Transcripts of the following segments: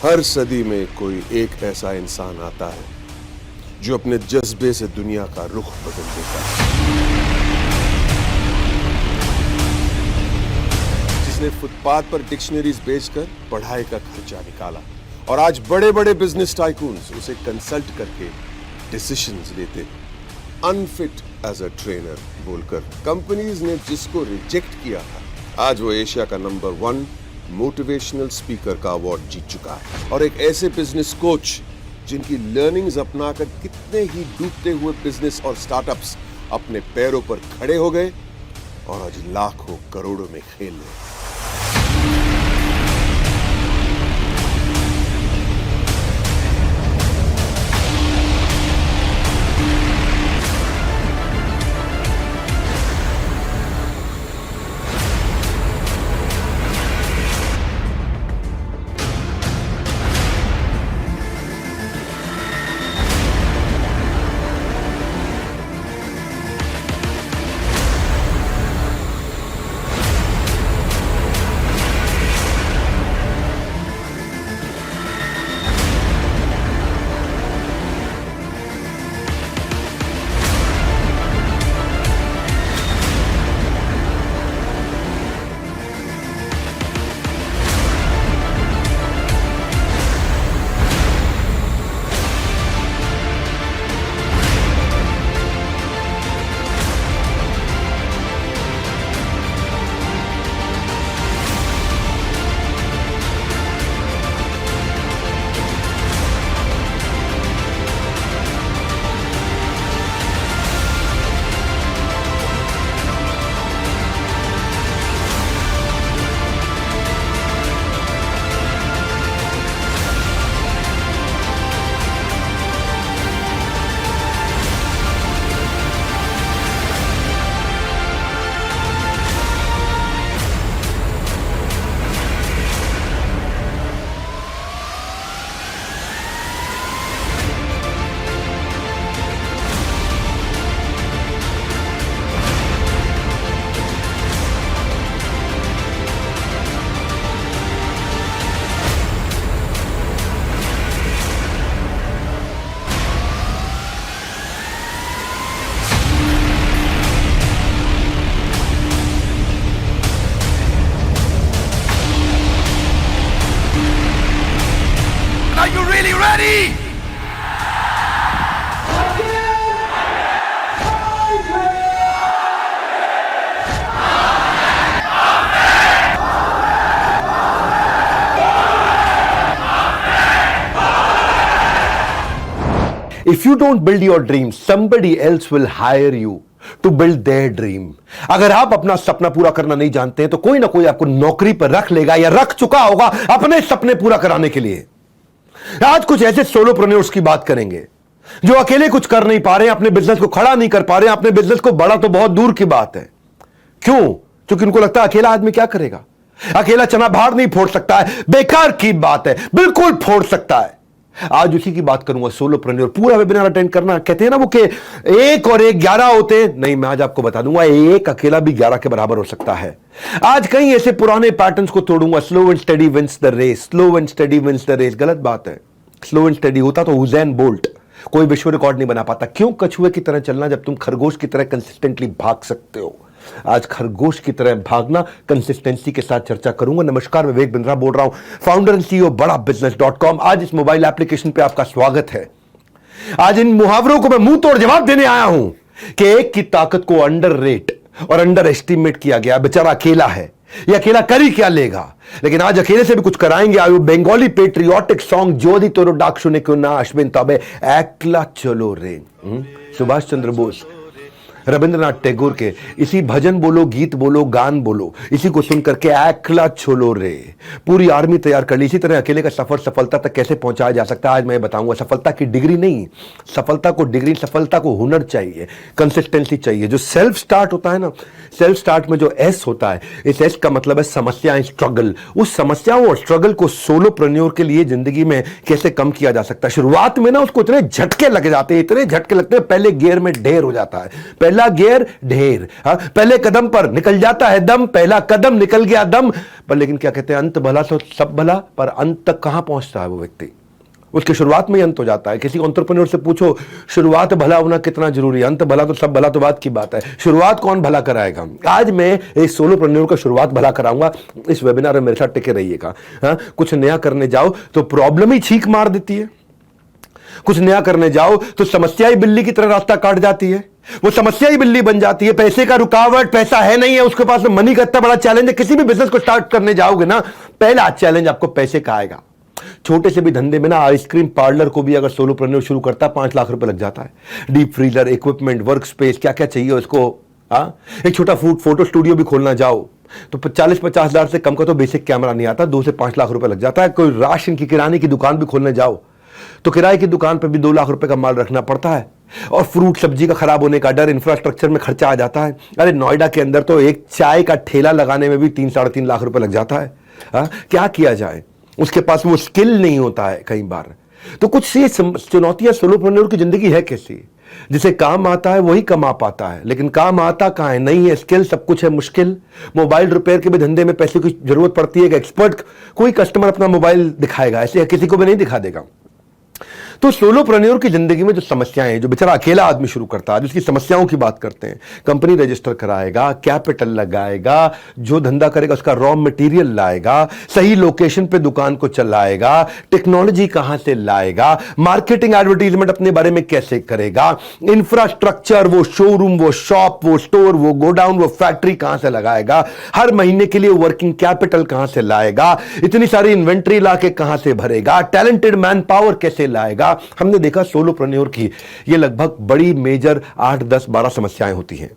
हर सदी में कोई एक ऐसा इंसान आता है जो अपने जज्बे से दुनिया का रुख बदल देता है, जिसने फुटपाथ पर डिक्शनरीज बेचकर पढ़ाई का खर्चा निकाला और आज बड़े बड़े बिजनेस टाइकून्स उसे कंसल्ट करके डिसीजंस लेते हैं। अनफिट एज अ ट्रेनर बोलकर कंपनीज ने जिसको रिजेक्ट किया था, आज वो एशिया का नंबर 1 मोटिवेशनल स्पीकर का अवार्ड जीत चुका है। और एक ऐसे बिजनेस कोच जिनकी लर्निंग्स अपनाकर कितने ही डूबते हुए बिजनेस और स्टार्टअप्स अपने पैरों पर खड़े हो गए और आज लाखों करोड़ों में खेल रहे हैं। Are you really ready? If you don't build your dream, somebody else will hire you to build their dream. अगर आप अपना सपना पूरा करना नहीं जानते हैं तो कोई ना कोई आपको नौकरी पर रख लेगा या रख चुका होगा अपने सपने पूरा कराने के लिए। आज कुछ ऐसे सोलोप्रेन्योर्स की बात करेंगे जो अकेले कुछ कर नहीं पा रहे हैं, अपने बिजनेस को खड़ा नहीं कर पा रहे हैं, अपने बिजनेस को बड़ा तो बहुत दूर की बात है। क्यों? क्योंकि उनको लगता है अकेला आदमी क्या करेगा, अकेला चना बाहर नहीं फोड़ सकता है। बेकार की बात है, बिल्कुल फोड़ सकता है। आज उसी की बात करूंगा, सोलोप्रेन्योर। पूरा वेबिनार अटेंड करना। कहते हैं ना वो कि 1 और 1 11 होते हैं, नहीं, मैं आज आपको बता दूंगा 1 अकेला भी 11 के बराबर हो सकता है। आज कई ऐसे पुराने पैटर्न्स को तोड़ूंगा। Slow and steady wins the race, slow and steady wins the race. गलत बात है। स्लो एंड स्टडी होता तो हुसैन बोल्ट कोई विश्व रिकॉर्ड नहीं बना पाता। क्यों कछुए की तरह चलना जब तुम खरगोश की तरह कंसिस्टेंटली भाग सकते हो। आज खरगोश की तरह भागना, कंसिस्टेंसी के साथ चर्चा करूंगा। नमस्कार, विवेक बिंद्रा बोल रहा हूं, फाउंडर एंड सीईओ बड़ा बिजनेस.com। आज इस मोबाइल एप्लीकेशन पे आपका स्वागत है। आज इन मुहावरों को मैं मुंह तोड़ जवाब देने आया हूं कि एक की ताकत को अंडर रेट और अंडर एस्टिमेट किया गया। बेचारा अकेला है, ये अकेला कर ही क्या लेगा, लेकिन आज अकेले से भी कुछ कराएंगे। आयु बेंगोली पेट्रियोटिक सॉन्ग जोदी तोरो डाक शुने क्यों ना अश्विन तबे एकला चलो रे। सुभाष चंद्र बोस, रविंद्रनाथ टैगोर के इसी भजन बोलो, गीत बोलो, गान बोलो, इसी को सुन करके एकला चलो रे पूरी आर्मी तैयार कर ली। इसी तरह अकेले का सफर सफलता तक कैसे पहुंचाया जा सकता है आज मैं बताऊंगा। सफलता की डिग्री नहीं, सफलता को डिग्री, सफलता को हुनर चाहिए, कंसिस्टेंसी चाहिए। जो सेल्फ स्टार्ट होता है ना, सेल्फ स्टार्ट में जो एस होता है, इस एस का मतलब है समस्याएं, स्ट्रगल। उस समस्याओं और स्ट्रगल को सोलोप्रेन्योर के लिए जिंदगी में कैसे कम किया जा सकता है। शुरुआत में ना उसको इतने झटके लग जाते हैं, इतने झटके लगते हैं, पहले गियर में ढेर हो जाता है, पहले पहला गियर ढेर, पहले कदम पर निकल जाता है दम, पहला कदम निकल गया दम पर। लेकिन क्या कहते हैं, अंत भला तो सब भला, पर अंत तक कहां पहुंचता है वो व्यक्ति? उसकी शुरुआत में ही अंत हो जाता है। किसी एंटरप्रेन्योर से पूछो शुरुआत भला होना कितना जरूरी है, अंत भला तो सब भला तो बात की बात है, शुरुआत कौन भला कराएगा? आज मैं एक सोलोप्रेन्योर का शुरुआत भला कराऊंगा। इस वेबिनार में मेरे साथ टिके रहिएगा। कुछ नया करने जाओ तो प्रॉब्लम ही छींक मार देती है, कुछ नया करने जाओ तो समस्या ही बिल्ली की तरह रास्ता काट जाती है, वो समस्या ही बिल्ली बन जाती है। पैसे का रुकावट, पैसा है नहीं है उसके पास, मनी का इतना बड़ा चैलेंज है। किसी भी बिजनेस को स्टार्ट करने जाओगे ना, पहला चैलेंज आपको पैसे का आएगा। छोटे से भी धंधे में ना, आइसक्रीम पार्लर को भी अगर सोलोप्रेन्योर शुरू करता है 5 लाख रुपए लग जाता है। Deep freezer, equipment, work space, क्या क्या चाहिए उसको। एक छोटा फोटो स्टूडियो भी खोलना जाओ तो 40-50 हजार से कम का तो बेसिक कैमरा नहीं आता, 2 से 5 लाख रुपए लग जाता है। कोई राशन की किराने की दुकान भी खोलने जाओ तो किराए की दुकान पर भी 2 लाख रुपए का माल रखना पड़ता है, और फ्रूट सब्जी का खराब होने का डर, इंफ्रास्ट्रक्चर में खर्चा आ जाता है। अरे नोएडा के अंदर तो एक चाय का ठेला लगाने में भी 3-3.5 लाख रुपए लग जाता है। क्या किया जाए, उसके पास वो स्किल नहीं होता है कई बार। तो कुछ ये चुनौतियां सोलोप्रेन्योर की जिंदगी है कैसी, जिसे काम आता है वही कमा पाता है, लेकिन काम आता कहां है, नहीं है स्किल, सब कुछ है मुश्किल। मोबाइल रिपेयर के भी धंधे में पैसे की जरूरत पड़ती है। एक्सपर्ट कोई कस्टमर अपना मोबाइल दिखाएगा, ऐसे किसी को भी नहीं दिखा देगा। तो सोलोप्रेन्योर की जिंदगी में जो समस्याएं हैं, जो बेचारा अकेला आदमी शुरू करता है, जिसकी समस्याओं की बात करते हैं, कंपनी रजिस्टर कराएगा, कैपिटल लगाएगा, जो धंधा करेगा उसका रॉ मटेरियल लाएगा, सही लोकेशन पे दुकान को चलाएगा, टेक्नोलॉजी कहां से लाएगा, मार्केटिंग एडवर्टीजमेंट अपने बारे में कैसे करेगा, इंफ्रास्ट्रक्चर, वो शोरूम, वो शॉप, वो स्टोर, वो गोडाउन, वो फैक्ट्री कहां से लगाएगा, हर महीने के लिए वर्किंग कैपिटल कहां से लाएगा, इतनी सारी इन्वेंट्री लाके कहां से भरेगा, टैलेंटेड मैन पावर कैसे लाएगा। हमने देखा सोलोप्रेन्योर की ये लगभग बड़ी मेजर 8, 10, 12 समस्याएं होती हैं,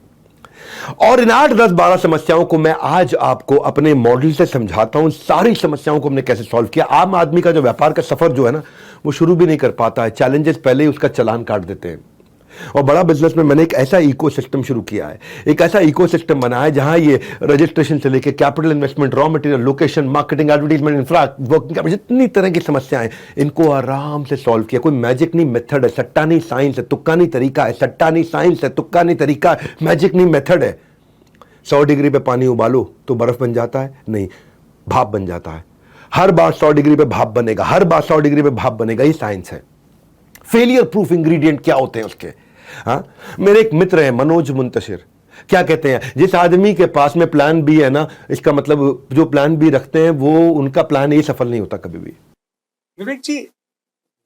और इन 8, 10, 12 समस्याओं को मैं आज आपको अपने मॉडल से समझाता हूं। सारी समस्याओं को हमने कैसे सॉल्व किया। आम आदमी का जो व्यापार का सफर जो है ना, वो शुरू भी नहीं कर पाता है, चैलेंजेस पहले ही उसका चालान काट देते हैं। और बड़ा बिजनेस में मैंने एक ऐसा इकोसिस्टम शुरू किया है, एक ऐसा इकोसिस्टम बनाया है जहां ये रजिस्ट्रेशन से लेके capital investment, raw material, location, marketing, advertisement, infra, working, जितनी तरह की समस्याएं, इनको आराम से सॉल्व किया। कोई मैजिक नहीं, मेथड है। सट्टा नहीं, साइंस है। तुक्का नहीं, तरीका है। सट्टा नहीं, साइंस है। तुक्का नहीं, तरीका है। मैजिक नहीं, मेथड है। 100 डिग्री पे पानी उबालो तो बर्फ बन जाता है? नहीं, भाप बन जाता है। हर बार 100 डिग्री पे भाप बनेगा, हर बार 100 डिग्री पे भाप बनेगा, ये साइंस है। फेलियर प्रूफ इंग्रेडिएंट क्या होते हैं उसके? मेरे एक मित्र हैं मनोज मुंतशिर, क्या कहते हैं, जिस आदमी के पास में प्लान बी है ना, इसका मतलब जो प्लान बी रखते हैं वो उनका प्लान ए सफल नहीं होता कभी भी। विवेक जी,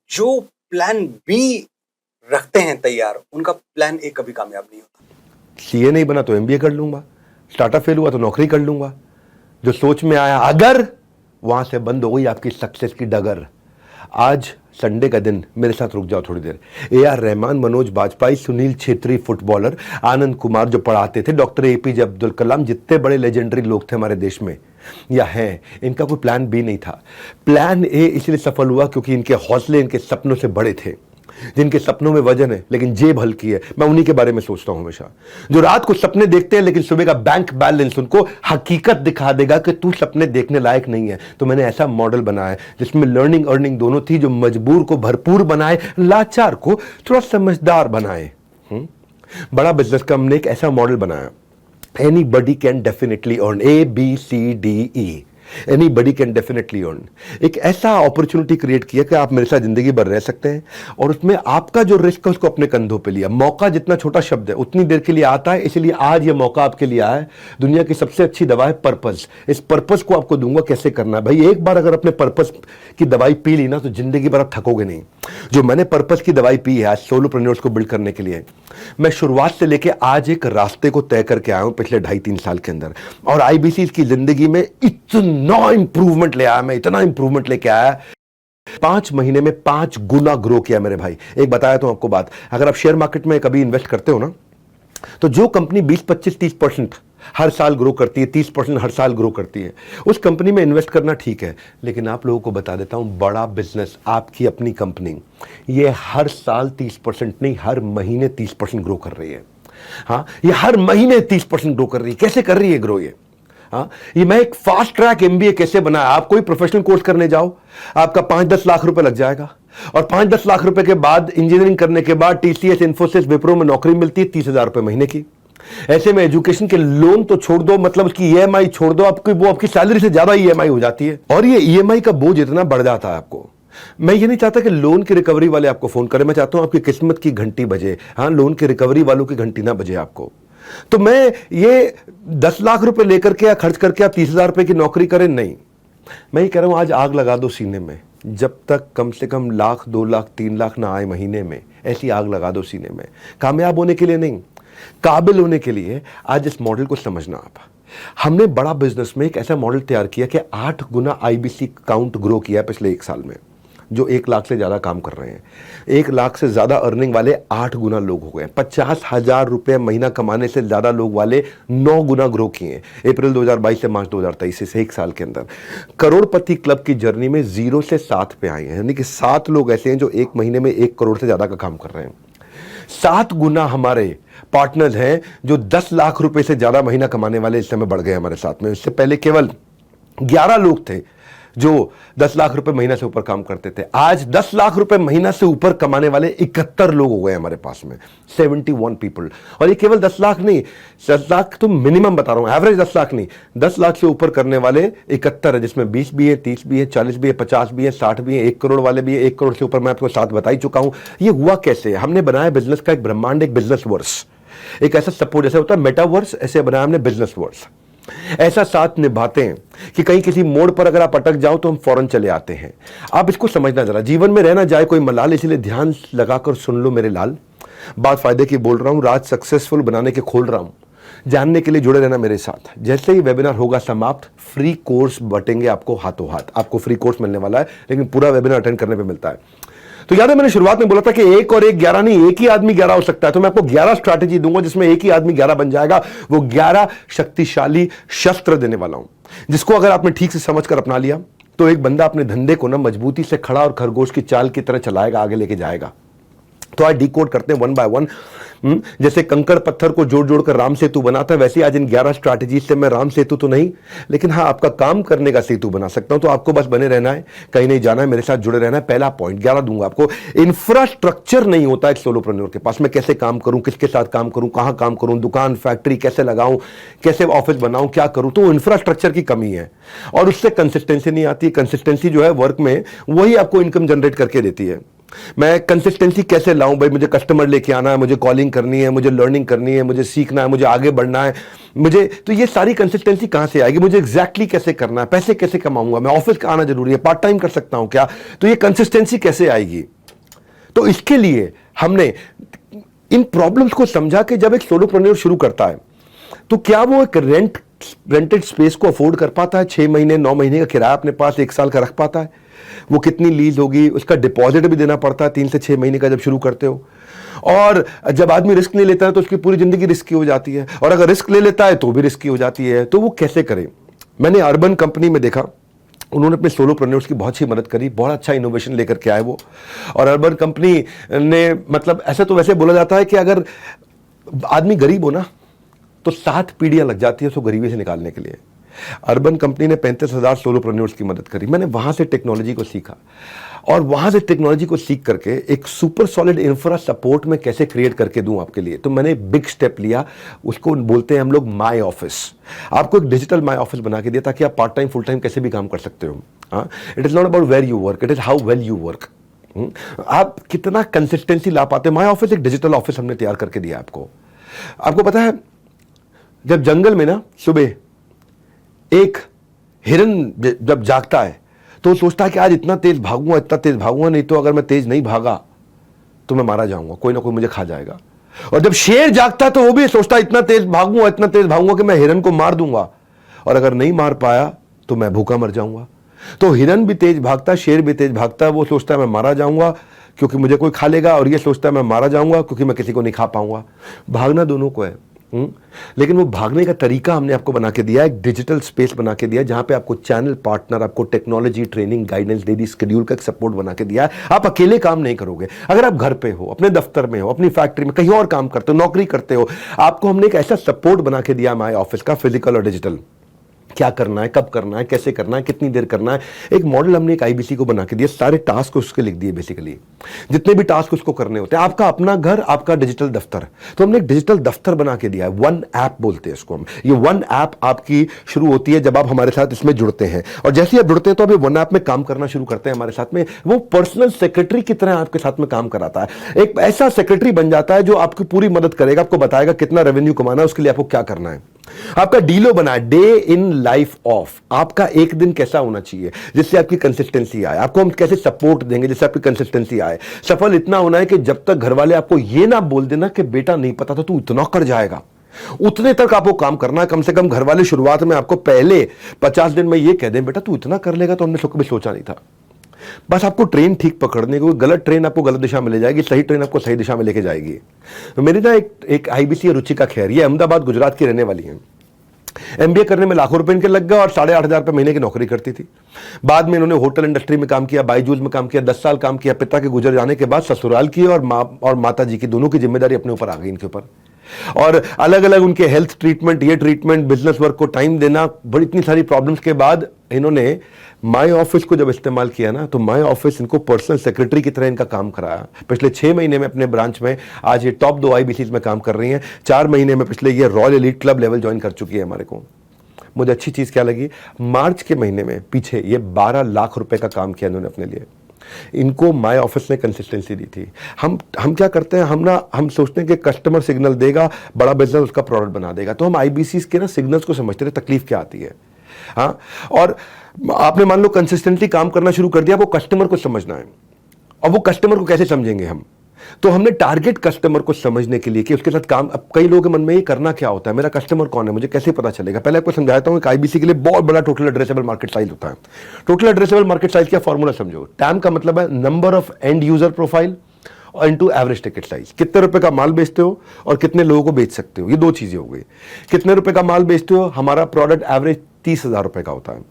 जो प्लान बी रखते हैं तैयार, उनका प्लान ए कभी कामयाब नहीं होता। सीए नहीं बना तो एमबीए कर लूंगा, स्टार्टअप फेल हुआ तो नौकरी कर लूंगा। जो सोच में आया अगर, वहां से बंद हो गई आपकी सक्सेस की डगर। आज संडे का दिन, मेरे साथ रुक जाओ थोड़ी देर। ए.आर. रहमान, मनोज बाजपेयी, सुनील छेत्री फुटबॉलर, आनंद कुमार जो पढ़ाते थे, डॉक्टर एपीजे अब्दुल कलाम, जितने बड़े लेजेंडरी लोग थे हमारे देश में या हैं, इनका कोई प्लान बी नहीं था। प्लान ए इसलिए सफल हुआ क्योंकि इनके हौसले इनके सपनों से बड़े थे। जिनके सपनों में वजन है लेकिन जेब हल्की है, मैं उन्हीं के बारे में सोचता हूं हमेशा। जो रात को सपने देखते हैं लेकिन सुबह का बैंक बैलेंस उनको हकीकत दिखा देगा कि तू सपने देखने लायक नहीं है। तो मैंने ऐसा मॉडल बनाया जिसमें लर्निंग अर्निंग दोनों थी, जो मजबूर को भरपूर बनाए, लाचार को थोड़ा समझदार बनाए। बड़ा बिजनेस का हमने एक ऐसा मॉडल बनाया, anybody can definitely earn, ABCDE, anybody can definitely earn. एक ऐसा अपॉर्चुनिटी क्रिएट किया कि आप मेरे साथ जिंदगी भर रह सकते हैं, और उसमें आपका जो रिस्क है उसको अपने कंधों पे लिया। मौका जितना छोटा शब्द है उतनी देर के लिए आता है, इसलिए आज ये मौका आपके लिए आया है। दुनिया की सबसे अच्छी दवा है पर्पस। इस पर्पस को आपको दूंगा कैसे करना है। भाई एक बार अगर अपने पर्पस की दवाई पी ली ना तो जिंदगी भर आप थकोगे नहीं। जो मैंने पर्पस की दवाई पी है आज सोलोप्रेन्योर्स को बिल्ड करने के लिए, मैं शुरुआत से लेके आज एक रास्ते को तय करके आया हूं पिछले 2.5-3 साल के अंदर, और आईबीसी की जिंदगी में इतना इंप्रूवमेंट ले आया, मैं इतना इंप्रूवमेंट लेके आया। 5 महीने में 5 गुना ग्रो किया मेरे भाई। एक बताया तो आपको बात, अगर आप शेयर मार्केट में कभी इन्वेस्ट करते हो ना, तो जो कंपनी 20, 25, 30% हर साल ग्रो करती है, 30% हर साल ग्रो करती है, उस कंपनी में इन्वेस्ट करना ठीक है। लेकिन आप लोगों को बता देता हूं, बड़ा बिजनेस, आपकी अपनी कंपनी, ये हर साल 30% नहीं, हर महीने 30% ग्रो कर रही है। हाँ, ये हर महीने 30% ग्रो कर रही है। कैसे कर रही है ग्रो ये? हाँ, ये मैं एक फास्ट ट्रैक एमबीए कैसे बनाया। आप कोई प्रोफेशनल कोर्स करने जाओ, आपका 5-10 लाख रुपए लग जाएगा। और 5-10 लाख रुपए के बाद इंजीनियरिंग करने के बाद टीसीएस, इन्फोसिस, विप्रो में नौकरी मिलती है 30,000 रुपए महीने की। ऐसे में एजुकेशन के लोन तो छोड़ दो, मतलब उसकी ईएमआई छोड़ दो, आपकी सैलरी से ज्यादा ईएमआई हो जाती है और ये ईएमआई का बोझ इतना बढ़ जाता है आपको। मैं ये नहीं चाहता कि लोन की रिकवरी वाले आपको फोन करें, मैं चाहता हूं आपकी किस्मत की घंटी बजे। हाँ, लोन की रिकवरी वालों की घंटी ना बजे आपको। तो मैं ये 10 लाख रुपए लेकर के या खर्च करके आप 30,000 रुपए की नौकरी करें, नहीं। मैं ये कह रहा हूं आज आग लगा दो सीने में, जब तक कम से कम 1 लाख, 2 लाख, 3 लाख ना आए महीने में, ऐसी आग लगा दो सीने में। कामयाब होने के लिए नहीं, काबिल होने के लिए आज इस मॉडल को समझना आप। हमने बड़ा बिजनेस में एक ऐसा मॉडल तैयार किया कि 8 गुना आईबीसी काउंट ग्रो किया है पिछले 1 साल में, जो 1 लाख से ज्यादा काम कर रहे हैं। 1 लाख से ज्यादा अर्निंग वाले 8 गुना लोग हो गए। 50,000 रुपए महीना कमाने से ज्यादा लोग वाले 9 गुना ग्रो किए हैं अप्रैल 2022 से मार्च 2023 से 1 साल के अंदर। करोड़पति क्लब की जर्नी में 0 से 7 पे आए हैं, यानी कि 7 लोग ऐसे हैं जो 1 महीने में 1 करोड़ से ज्यादा का काम कर रहे हैं। 7 गुना हमारे पार्टनर्स हैं जो 10 लाख रुपए से ज्यादा महीना कमाने वाले इस समय बढ़ गए हमारे साथ में। इससे पहले केवल 11 लोग थे जो 10 लाख रुपए महीना से ऊपर काम करते थे। आज 10 लाख रुपए महीना से ऊपर कमाने वाले 71 लोग हो गए हमारे पास में, 71 पीपल। और ये केवल 10 लाख नहीं, 10 लाख तो मिनिमम बता रहा हूं, एवरेज 10 लाख नहीं, 10 लाख से ऊपर करने वाले 71 है, जिसमें 20 भी है, 30 भी है, 40 भी है, 50 भी है, 60 भी है, 1 करोड़ वाले भी है। 1 करोड़ से ऊपर मैं आपको 7 बता ही चुका हूं। ये हुआ कैसे? हमने बनाया बिजनेस का एक ब्रह्मांड, एक बिजनेस वर्स, एक ऐसा सपोर्ट जैसे होता है मेटावर्स, ऐसे बनाया हमने बिजनेस वर्स। ऐसा साथ निभाते हैं कि कहीं किसी मोड़ पर अगर आप अटक जाओ तो हम फौरन चले आते हैं। आप इसको समझना जरा, जीवन में रहना जाए कोई मलाल, इसलिए ध्यान लगाकर सुन लो मेरे लाल। बात फायदे की बोल रहा हूं, राज सक्सेसफुल बनाने के खोल रहा हूं। जानने के लिए जुड़े रहना मेरे साथ। जैसे ही वेबिनार होगा समाप्त, फ्री कोर्स बटेंगे आपको हाथों हाथ। आपको फ्री कोर्स मिलने वाला है, लेकिन पूरा वेबिनार अटेंड करने पे मिलता है। तो याद है मैंने शुरुआत में बोला था कि 1 और 1 11 नहीं, एक ही आदमी 11 हो सकता है। तो मैं आपको 11 स्ट्रैटेजी दूंगा जिसमें एक ही आदमी 11 बन जाएगा। वो 11 शक्तिशाली शस्त्र देने वाला हूं, जिसको अगर आपने ठीक से समझकर अपना लिया तो एक बंदा अपने धंधे को ना मजबूती से खड़ा और खरगोश की चाल की तरह चलाएगा, आगे लेके जाएगा। तो आज डिकोड करते हैं 1 बाय 1। जैसे कंकड़ पत्थर को जोड़ जोड़कर राम सेतु बनाता है, वैसे आज इन 11 स्ट्रैटेजी से मैं राम सेतु तो नहीं, लेकिन हाँ आपका काम करने का सेतु बना सकता हूं। तो आपको बस बने रहना है, कहीं नहीं जाना है, मेरे साथ जुड़े रहना है। पहला पॉइंट 11 दूंगा आपको। इंफ्रास्ट्रक्चर नहीं होता एक सोलोप्रेन्योर के पास। मैं कैसे काम करूं, किसके साथ काम करूं, कहां काम करूं, दुकान फैक्ट्री कैसे लगाऊं, कैसे ऑफिस बनाऊं, क्या करूं। तो इंफ्रास्ट्रक्चर की कमी है और उससे कंसिस्टेंसी नहीं आती। कंसिस्टेंसी जो है वर्क में, वही आपको इनकम जनरेट करके देती है। मैं कंसिस्टेंसी कैसे लाऊं भाई? मुझे कस्टमर लेके आना है, मुझे कॉलिंग करनी है, मुझे लर्निंग करनी है, मुझे सीखना है, मुझे आगे बढ़ना है, मुझे तो ये सारी कंसिस्टेंसी कहां से आएगी? मुझे एग्जैक्टली कैसे करना है, पैसे कैसे कमाऊंगा, मैं ऑफिस का आना जरूरी है, पार्ट टाइम कर सकता हूं क्या? तो ये कंसिस्टेंसी कैसे आएगी? तो इसके लिए हमने इन प्रॉब्लम्स को समझा कि जब एक सोलोप्रेन्योर शुरू करता है तो क्या वो एक रेंटेड स्पेस को अफोर्ड कर पाता है? 6 महीने 9 महीने का किराया अपने पास 1 साल का रख पाता है? वो कितनी लीज होगी, उसका डिपॉजिट भी देना पड़ता है 3 से 6 महीने का जब शुरू करते हो। और जब आदमी रिस्क नहीं लेता है तो उसकी पूरी जिंदगी रिस्की हो जाती है, और अगर रिस्क ले लेता है तो भी रिस्की हो जाती है। तो वो कैसे करे? मैंने अर्बन कंपनी में देखा, उन्होंने अपने सोलोप्रेन्योर्स की बहुत अच्छी मदद करी, बहुत अच्छा इनोवेशन लेकर के आए वो। और अर्बन कंपनी ने, मतलब ऐसा तो वैसे बोला जाता है कि अगर आदमी गरीब हो ना तो 7 पीढ़ियां लग जाती है उसको गरीबी से निकालने के लिए। अर्बन कंपनी ने 35,000 सोलोप्रेन्योर्स की मदद करी। मैंने वहां से टेक्नोलॉजी को सीखा, और वहां से टेक्नोलॉजी को सीख करके एक सुपर सॉलिड इंफ्रा सपोर्ट में कैसे क्रिएट करके दूं आपके लिए। तो मैंने बिग स्टेप लिया, उसको बोलते हैं हम लोग माई ऑफिस। आपको एक डिजिटल माई ऑफिस बना के दिया ताकि आप पार्ट टाइम फुल टाइम कैसे भी काम कर सकते हो। It is not about where you work, it is how well you work. आप कितना कंसिस्टेंसी ला पाते हैं। माई ऑफिस एक डिजिटल ऑफिस हमने तैयार करके दिया आपको। आपको पता है, जब जंगल में ना सुबह एक हिरन जब जागता है तो सोचता है कि आज इतना तेज भागूंगा, इतना तेज भागूंगा, नहीं तो अगर मैं तेज नहीं भागा तो मैं मारा जाऊंगा, कोई ना कोई मुझे खा जाएगा। और जब शेर जागता है तो वो भी सोचता है इतना तेज भागूंगा, इतना तेज भागूंगा कि मैं हिरन को मार दूंगा, और अगर नहीं मार पाया तो मैं भूखा मर जाऊंगा। तो हिरन भी तेज भागता, शेर भी तेज भागता है। वो सोचता है मैं मारा जाऊंगा क्योंकि मुझे कोई खा लेगा, और ये सोचता है मैं मारा जाऊंगा क्योंकि मैं किसी को नहीं खा पाऊंगा। भागना दोनों को है, लेकिन वो भागने का तरीका हमने आपको बना के दिया, एक डिजिटल स्पेस बना के दिया जहां पे आपको चैनल पार्टनर, आपको टेक्नोलॉजी, ट्रेनिंग, गाइडेंस दे दी, शेड्यूल का एक सपोर्ट बना के दिया है। आप अकेले काम नहीं करोगे। अगर आप घर पे हो, अपने दफ्तर में हो, अपनी फैक्ट्री में, कहीं और काम करते हो, नौकरी करते हो, आपको हमने एक ऐसा सपोर्ट बना के दिया माई ऑफिस का, फिजिकल और डिजिटल, क्या करना है, कब करना है, कैसे करना है, कितनी देर करना है। एक मॉडल हमने एक आईबीसी को बना के दिया, सारे टास्क उसके लिख दिए बेसिकली, जितने भी टास्क उसको करने होते हैं। आपका अपना घर, आपका डिजिटल दफ्तर, तो हमने एक डिजिटल दफ्तर बना के दिया है। वन ऐप बोलते हैं इसको हम। ये वन ऐप आपकी शुरू होती है जब आप हमारे साथ इसमें जुड़ते हैं, और जैसे ही आप जुड़ते हैं तो आप वन ऐप में काम करना शुरू करते हैं हमारे साथ में। वो पर्सनल सेक्रेटरी की तरह आपके साथ में काम कराता है। एक ऐसा सेक्रेटरी बन जाता है जो आपकी पूरी मदद करेगा, आपको बताएगा कितना रेवेन्यू कमाना है, उसके लिए आपको क्या करना है। आपका डीलो बना है, डे इन लाइफ ऑफ, आपका एक दिन कैसा होना चाहिए जिससे आपकी कंसिस्टेंसी आए, आपको हम कैसे सपोर्ट देंगे जिससे आपकी कंसिस्टेंसी आए। सफल इतना होना है कि जब तक घर वाले आपको ये ना बोल देना कि बेटा नहीं पता था तू इतना कर जाएगा, उतने तक आपको काम करना है। कम से कम घर वाले शुरुआत में आपको पहले 50 दिन में ये कह दें बेटा तू इतना कर लेगा तो हमने कभी सोचा नहीं था। बस आपको ट्रेन ठीक पकड़ने को, गलत ट्रेन आपको गलत दिशा में ले जाएगी, सही ट्रेन आपको सही दिशा में लेके जाएगी। तो मेरी ना एक आईबीसी रुचिका खैर, ये अहमदाबाद गुजरात की रहने वाली है। एमबीए करने में लाखों रुपए इनके लग गए और 8,500 रुपए महीने की नौकरी करती थी। बाद में इन्होंने होटल इंडस्ट्री में काम किया, बायजूस में काम किया, 10 साल काम किया। पिता के गुजर जाने के बाद ससुराल की और माँ और माता जी की दोनों की जिम्मेदारी अपने ऊपर आ गई इनके ऊपर, और अलग अलग उनके हेल्थ ट्रीटमेंट, ये ट्रीटमेंट, बिजनेस वर्क को टाइम देना, बड़ी इतनी सारी प्रॉब्लम्स के बाद इन्होंने माई ऑफिस को जब इस्तेमाल किया ना, तो माई ऑफिस इनको पर्सनल सेक्रेटरी की तरह इनका काम कराया। पिछले 6 महीने में अपने ब्रांच में आज ये टॉप 2 आईबीसीज में काम कर रही हैं। 4 महीने में पिछले ये royal elite club level join कर चुकी है हमारे को। मुझे अच्छी चीज क्या लगी, मार्च के महीने में पीछे ये 12 लाख रुपए का काम किया इन्होंने अपने लिए। इनको माई ऑफिस ने कंसिस्टेंसी दी थी। हम क्या करते हैं, हम सोचते हैं कि कस्टमर सिग्नल देगा, बड़ा बिजनेस उसका प्रोडक्ट बना देगा। तो हम आईबीसीज के ना सिग्नल्स को समझते थे, तकलीफ क्या आती है। हाँ, और आपने मान लो कंसिस्टेंटली काम करना शुरू कर दिया, वो कस्टमर को समझना है। और वो कस्टमर को कैसे समझेंगे हम, तो हमने टारगेट कस्टमर को समझने के लिए कि उसके साथ काम। अब कई लोगों के मन में ये करना क्या होता है, मेरा कस्टमर कौन है, मुझे कैसे पता चलेगा। पहले आपको समझाता हूं, आईबीसी के लिए बहुत बड़ा टोटल एड्रेसेबल मार्केट साइज होता है। टोटल एड्रेसेबल मार्केट साइज का फॉर्मूला समझो। टैम का मतलब है number of and user profile और इनटू एवरेज टिकट साइज। कितने रुपए का माल बेचते हो और कितने लोगों को बेच सकते हो, ये 2 चीजें हो गई। कितने रुपए का माल बेचते हो, हमारा प्रोडक्ट एवरेज 30,000 रुपए का होता है,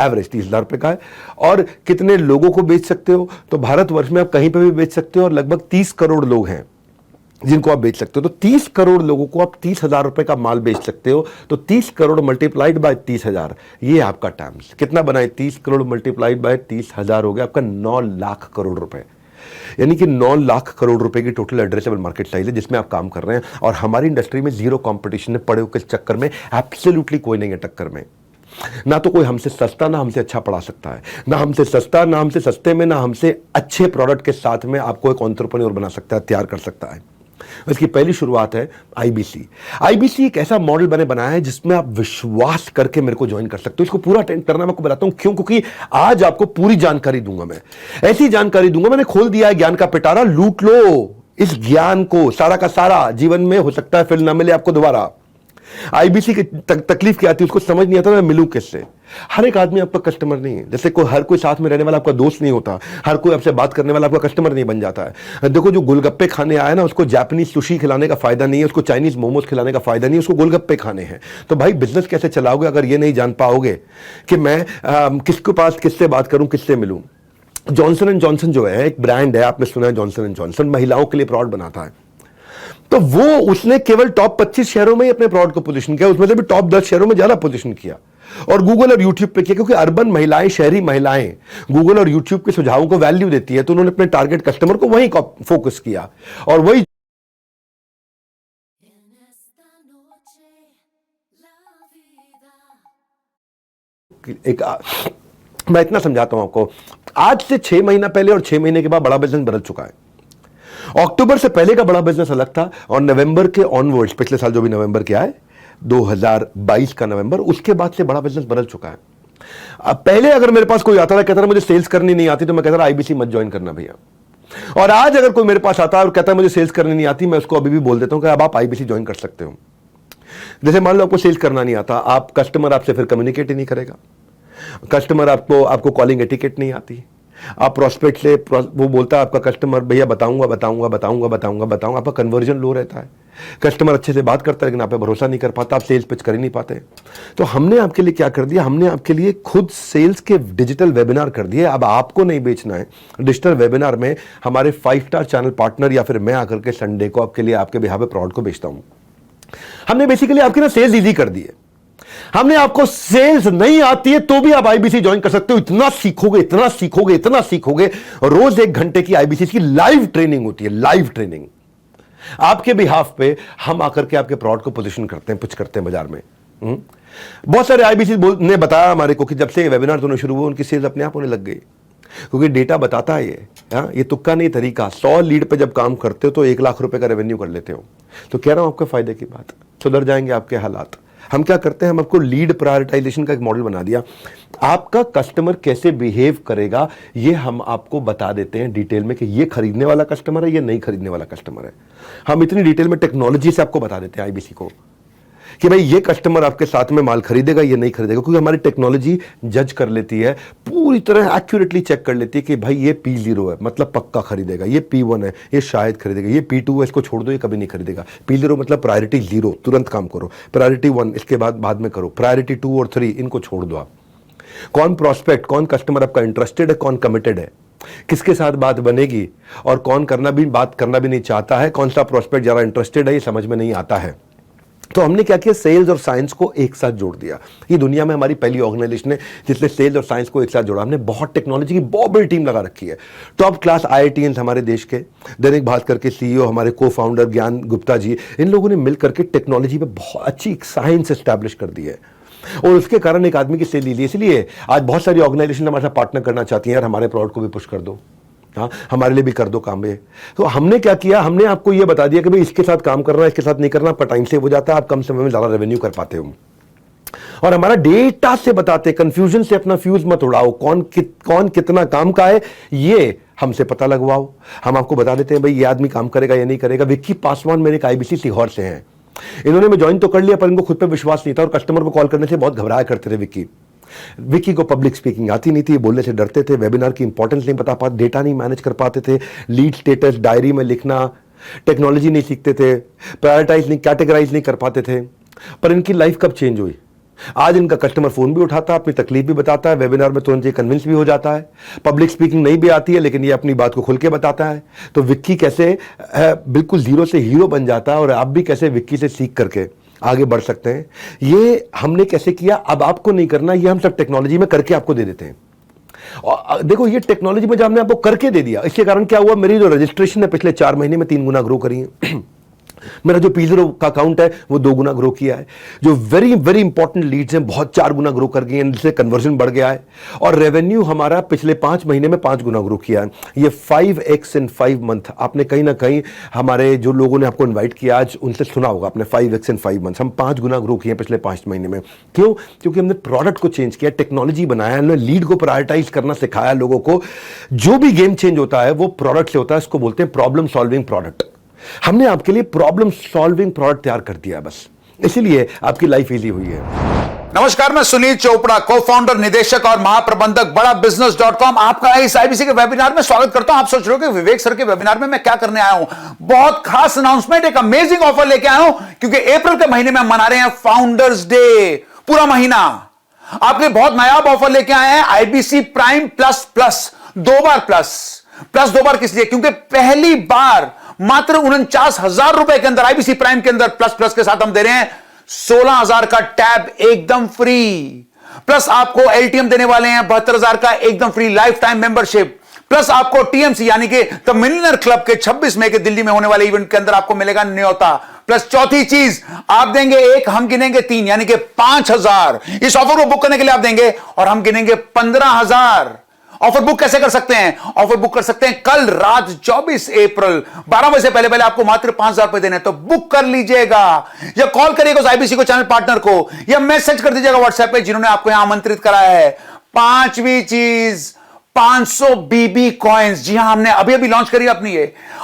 एवरेज 30,000 रुपए का है। और कितने लोगों को बेच सकते हो, तो भारतवर्ष में आप कहीं पर भी बेच सकते हो, और लगभग 30 करोड़ लोग हैं जिनको आप बेच सकते हो। तो 30 करोड़ लोगों को आप 30,000 रुपए का माल बेच सकते हो। तो 30 करोड़ मल्टीप्लाइड बाय 30,000, ये आपका टर्म्स कितना बनाए, 30 करोड़ मल्टीप्लाइड बाय 30,000 हो गया आपका 9 लाख करोड़ रुपए। यानी कि 9 लाख करोड़ रुपए की टोटल एड्रेसेबल मार्केट साइज है जिसमें आप काम कर रहे हैं। और हमारी इंडस्ट्री में जीरो कंपटीशन है, पड़े के चक्कर में एब्सोल्युटली कोई नहीं है टक्कर में। ना तो कोई हमसे सस्ता, ना हमसे अच्छा पढ़ा सकता है, ना हमसे सस्ता, ना हमसे सस्ते में, ना हमसे अच्छे प्रोडक्ट के साथ में आपको एक एंटरप्रेन्योर बना सकता है, तैयार कर सकता है। इसकी पहली शुरुआत है आईबीसी। आईबीसी एक ऐसा मॉडल मैंने बनाया है जिसमें आप विश्वास करके मेरे को ज्वाइन कर सकते हो। इसको पूरा अटेंड करना मैं आपको बताता हूं क्यों, क्योंकि आज आपको पूरी जानकारी दूंगा। मैं ऐसी जानकारी दूंगा, मैंने खोल दिया है ज्ञान का पिटारा, लूट लो इस ज्ञान को, सारा का सारा। जीवन में हो सकता है फिर ना मिले आपको दोबारा। आईबीसी की तकलीफ क्या आती है, उसको समझ नहीं आता मैं मिलूं किससे। हर एक आदमी आपका कस्टमर नहीं है। जैसे हर कोई साथ में रहने वाला आपका दोस्त नहीं होता, हर कोई आपसे बात करने वाला आपका कस्टमर नहीं बन जाता है। देखो, जो गोलगप्पे खाने आया ना, उसको जापानीज सुशी खिलाने का फायदा नहीं है, उसको चाइनीज मोमोज खिलाने का फायदा नहीं है, उसको गोलगप्पे खाने हैं। तो भाई बिजनेस कैसे चलाओगे अगर ये नहीं जान पाओगे कि मैं किसके पास किससे बात करूं, किससे मिलूं। जॉनसन एंड जॉनसन जो है एक ब्रांड है, आपने सुना है जॉनसन एंड जॉनसन, महिलाओं के लिए प्रोडक्ट बनाता है। तो वो उसने केवल टॉप 25 शहरों में ही अपने प्रोडक्ट को पोजीशन किया, उसमें से भी टॉप 10 शहरों में ज्यादा पोजीशन किया, और गूगल और यूट्यूब पे किया। क्योंकि अर्बन महिलाएं, शहरी महिलाएं गूगल और यूट्यूब के सुझावों को वैल्यू देती है, तो उन्होंने अपने टारगेट कस्टमर को वहीं फोकस किया। और वही मैं इतना समझाता हूं आपको, आज से 6 महीना पहले और 6 महीने के बाद बड़ा बिजनेस बदल चुका है। अक्टूबर से पहले का बड़ा बिजनेस अलग था, और नवंबर के ऑनवर्ड्स, पिछले साल जो भी नवंबर के आए, 2022 का नवंबर, उसके बाद से बड़ा बिजनेस बदल चुका है। अब पहले अगर मेरे पास कोई आता था, कहता था मुझे सेल्स करनी नहीं आती, तो मैं कहता था आईबीसी मत ज्वाइन करना भैया। और आज अगर कोई मेरे पास आता है और कहता है मुझे सेल्स करनी नहीं आती, मैं उसको अभी भी बोल देता हूं कि अब आप आईबीसी ज्वाइन कर सकते हो। जैसे मान लो आपको सेल्स करना नहीं आता, आप कस्टमर आपसे फिर कम्युनिकेट ही नहीं करेगा, कस्टमर आपको कॉलिंग एटिकेट नहीं आती, आप प्रोस्पेक्ट से वो बोलता है आपका कस्टमर भैया बताऊंगा बताऊंगा बताऊंगा बताऊंगा बताऊंगा, आपका कन्वर्जन लो रहता है। कस्टमर अच्छे से बात करता है लेकिन आप पे भरोसा नहीं कर पाता, आप सेल्स पिच कर ही नहीं पाते। तो हमने आपके लिए क्या कर दिया, हमने आपके लिए खुद सेल्स के डिजिटल वेबिनार कर दिए। अब आपको नहीं बेचना है, डिजिटल वेबिनार में हमारे 5 स्टार चैनल पार्टनर या फिर मैं आकर के संडे को आपके लिए आपके बिहाफ पे प्रोडक्ट को बेचता हूं। हमने बेसिकली आपकी ना सेल्स इजी कर दी है। हमने आपको सेल्स नहीं आती है तो भी आप आईबीसी ज्वाइन कर सकते हो। इतना सीखोगे, इतना सीखोगे, इतना सीखोगे। रोज 1 घंटे की आईबीसी की लाइव ट्रेनिंग होती है, लाइव ट्रेनिंग आपके बिहाफ पे। हम आकर के आपके प्रोडक्ट को पोजीशन करते हैं, पिच करते हैं बाजार में। बहुत सारे आईबीसी ने बताया हमारे को कि जब से वेबिनार होने शुरू हुए उनकी सेल्स अपने आप होने लग गई, क्योंकि डेटा बताता है ये तुक्का नहीं तरीका। 100 लीड पे जब काम करते हो तो 1 लाख रुपए का रेवेन्यू कर लेते हो। तो कह रहा हूं आपके फायदे की बात, सुधर जाएंगे आपके हालात। हम क्या करते हैं, हम आपको लीड प्रायोरिटाइजेशन का एक मॉडल बना दिया। आपका कस्टमर कैसे बिहेव करेगा ये हम आपको बता देते हैं डिटेल में कि ये खरीदने वाला कस्टमर है, ये नहीं खरीदने वाला कस्टमर है। हम इतनी डिटेल में टेक्नोलॉजी से आपको बता देते हैं आईबीसी को कि भाई ये कस्टमर आपके साथ में माल खरीदेगा, ये नहीं खरीदेगा, क्योंकि हमारी टेक्नोलॉजी जज कर लेती है, पूरी तरह एक्यूरेटली चेक कर लेती है कि भाई ये P0 है मतलब पक्का खरीदेगा, ये P1 है ये शायद खरीदेगा, ये P2 है इसको छोड़ दो ये कभी नहीं खरीदेगा। P0 मतलब प्रायोरिटी 0 तुरंत काम करो, प्रायोरिटी 1 इसके बाद में करो, प्रायोरिटी 2 और 3 इनको छोड़ दो आप। कौन प्रोस्पेक्ट, कौन कस्टमर आपका इंटरेस्टेड है, कौन कमिटेड है, किसके साथ बात बनेगी और कौन बात करना भी नहीं चाहता है, कौन सा प्रोस्पेक्ट ज्यादा इंटरेस्टेड है, ये समझ में नहीं आता है। तो हमने क्या किया, सेल्स और साइंस को एक साथ जोड़ दिया। ये दुनिया में हमारी पहली ऑर्गेनाइजेशन है जिसने सेल्स और साइंस को एक साथ जोड़ा। हमने बहुत टेक्नोलॉजी की बहुत बड़ी टीम लगा रखी है। टॉप क्लास IITians हमारे देश के, दैनिक भास्कर के CEO हमारे को फाउंडर ज्ञान गुप्ता जी, इन लोगों ने मिलकर के टेक्नोलॉजी पे बहुत अच्छी साइंस एस्टैब्लिश कर दी है और उसके कारण एक आदमी की सेल ली। इसलिए आज बहुत सारी ऑर्गेनाइजेशन हमारे साथ पार्टनर करना चाहती हैं, यार हमारे प्रोडक्ट को भी पुश कर दो, हाँ हमारे लिए भी कर दो काम ये। तो हमने क्या किया, हमने आपको ये बता दिया कि भाई इसके साथ काम करना है, इसके साथ नहीं करना, आपका टाइम सेव हो जाता है, आप कम समय में ज्यादा रेवेन्यू कर पाते हो। और हमारा डेटा से बताते, कंफ्यूजन से अपना फ्यूज मत उड़ाओ, कौन कितना काम का है ये हमसे पता लगवाओ। हम आपको बता देते हैं भाई ये आदमी काम करेगा या नहीं करेगा। विक्की पासवान मेरे एक आईबीसी सीहोर से हैं, इन्होंने मैं ज्वाइन तो कर लिया पर इनको खुद पे विश्वास नहीं था और कस्टमर को कॉल करने से बहुत घबराया करते थे। विक्की को पब्लिक स्पीकिंग आती नहीं थी, बोलने से डरते थे, वेबिनार की इंपॉर्टेंस नहीं बता पाते, डेटा नहीं मैनेज कर पाते थे, लीड स्टेटस डायरी में लिखना, टेक्नोलॉजी नहीं सीखते थे, प्रायोरिटाइज नहीं, कैटेगराइज नहीं कर पाते थे। पर इनकी लाइफ कब चेंज हुई, आज इनका कस्टमर फोन भी उठाता है, अपनी तकलीफ भी बताता है, वेबिनार में तुरंत ये कन्विंस भी हो जाता है। पब्लिक स्पीकिंग नहीं भी आती है लेकिन ये अपनी बात को खुल के बताता है। तो विक्की कैसे बिल्कुल 0 से हीरो बन जाता है और आप भी कैसे विक्की से सीख करके आगे बढ़ सकते हैं, ये हमने कैसे किया। अब आपको नहीं करना, ये हम सब टेक्नोलॉजी में करके आपको दे देते हैं। और देखो ये टेक्नोलॉजी में जब हमने आपको करके दे दिया, इसके कारण क्या हुआ, मेरी जो रजिस्ट्रेशन है पिछले 4 महीने में 3 गुना ग्रो करी है। मेरा जो P0 का अकाउंट है वो 2 गुना ग्रो किया है। जो वेरी वेरी इंपॉर्टेंट लीड्स हैं बहुत 4 गुना ग्रो कर गई हैं, जिससे कन्वर्जन बढ़ गया है और रेवेन्यू हमारा पिछले 5 महीने में 5 गुना ग्रो किया है। ये 5x इन 5 मंथ। आपने कहीं ना कहीं हमारे जो लोगों ने आपको इन्वाइट किया आज उनसे सुना होगा आपने, 5x इन 5 मंथ। हम 5 गुना ग्रो किए पिछले 5 महीने में। क्यों? क्योंकि हमने प्रोडक्ट को चेंज किया, टेक्नोलॉजी बनाया, हमने लीड को प्रायोरिटाइज करना सिखाया लोगों को। जो भी गेम चेंज होता है वो प्रोडक्ट से होता है, इसको बोलते हैं प्रॉब्लम सॉल्विंग प्रोडक्ट। हमने आपके लिए प्रॉब्लम सॉल्विंग प्रोडक्ट तैयार कर दिया, बस इसीलिए आपकी लाइफ इजी हुई है। नमस्कार, मैं सुनील चोपड़ा, को फाउंडर, निदेशक और महाप्रबंधक बड़ा बिजनेस.com आपका इस आईबीसी के वेबिनार में स्वागत करता हूं। आप सोच रहे हो कि विवेक सर के वेबिनार में मैं क्या करने आया हूं। बहुत खास अनाउंसमेंट, एक अमेजिंग ऑफर लेके आया हूं क्योंकि अप्रैल के महीने में हम मना रहे हैं फाउंडर्स डे। पूरा महीना आपके बहुत नायाब ऑफर लेके आए हैं। आईबीसी प्राइम प्लस प्लस 2 बार प्लस 2 बार किस लिए? क्योंकि पहली बार मात्र 49,000 रुपए के अंदर आईबीसी प्राइम के अंदर प्लस प्लस के साथ हम दे रहे हैं 16,000 का टैब एकदम फ्री, प्लस आपको एलटीएम देने वाले हैं 72,000 का एकदम free life time membership, plus आपको टीएमसी यानी कि द मिलियनर क्लब के 26 मई के दिल्ली में होने वाले इवेंट के अंदर आपको मिलेगा न्योता। प्लस चौथी चीज आप देंगे 1, हम गिनेंगे 3 यानी कि 5,000। इस ऑफर को बुक करने के लिए आप देंगे और हम गिनेंगे 15,000। ऑफर बुक कैसे कर सकते हैं? ऑफर बुक कर सकते हैं कल रात 24 अप्रैल 12 बजे से पहले आपको मात्र 5,000 रुपए देने हैं। तो बुक कर लीजिएगा या कॉल करिएगा उस आईबीसी को चैनल पार्टनर को या मैसेज कर दीजिएगा व्हाट्सएप पे जिन्होंने आपको यहां आमंत्रित कराया है। 5वीं चीज 500 बीबी कॉइन्स। जी हां, हमने अभी अभी लॉन्च करी अपनी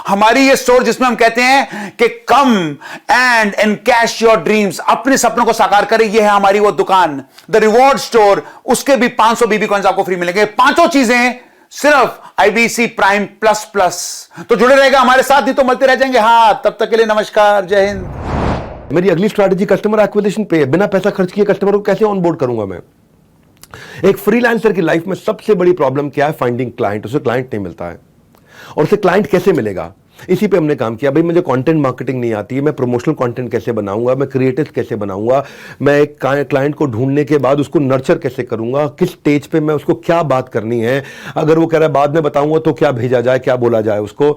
हमारी ये स्टोर जिसमें हम कहते हैं कि come and cash your dreams, अपने सपनों को साकार करें। ये है हमारी वो दुकान द रिवॉर्ड स्टोर, उसके भी 500 बीबी कॉइन्स आपको फ्री मिलेंगे। 5 चीजें सिर्फ आईबीसी प्राइम प्लस प्लस। तो जुड़े रहेगा हमारे साथ, नहीं तो मिलते रह जाएंगे। हाँ, तब तक के लिए नमस्कार, जय हिंद। मेरी अगली स्ट्रैटेजी कस्टमर एक्विजिशन पे, बिना पैसा खर्च किए कस्टमर को कैसे ऑनबोर्ड करूंगा मैं। एक फ्रीलांसर की लाइफ में सबसे बड़ी प्रॉब्लम क्या है? Finding client. उसे क्लाइंट नहीं मिलता है और उसे क्लाइंट कैसे मिलेगा? इसी पे हमने काम किया। भाई मुझे कंटेंट मार्केटिंग नहीं आती है, मैं प्रमोशनल कंटेंट कैसे बनाऊंगा, मैं क्रिएटिव कैसे बनाऊंगा, मैं एक क्लाइंट को ढूंढने के बाद उसको नर्चर कैसे करूंगा, किस स्टेज पे मैं उसको क्या बात करनी है, अगर वो कह रहा है बाद में बताऊंगा तो क्या भेजा जाए, क्या बोला जाए उसको।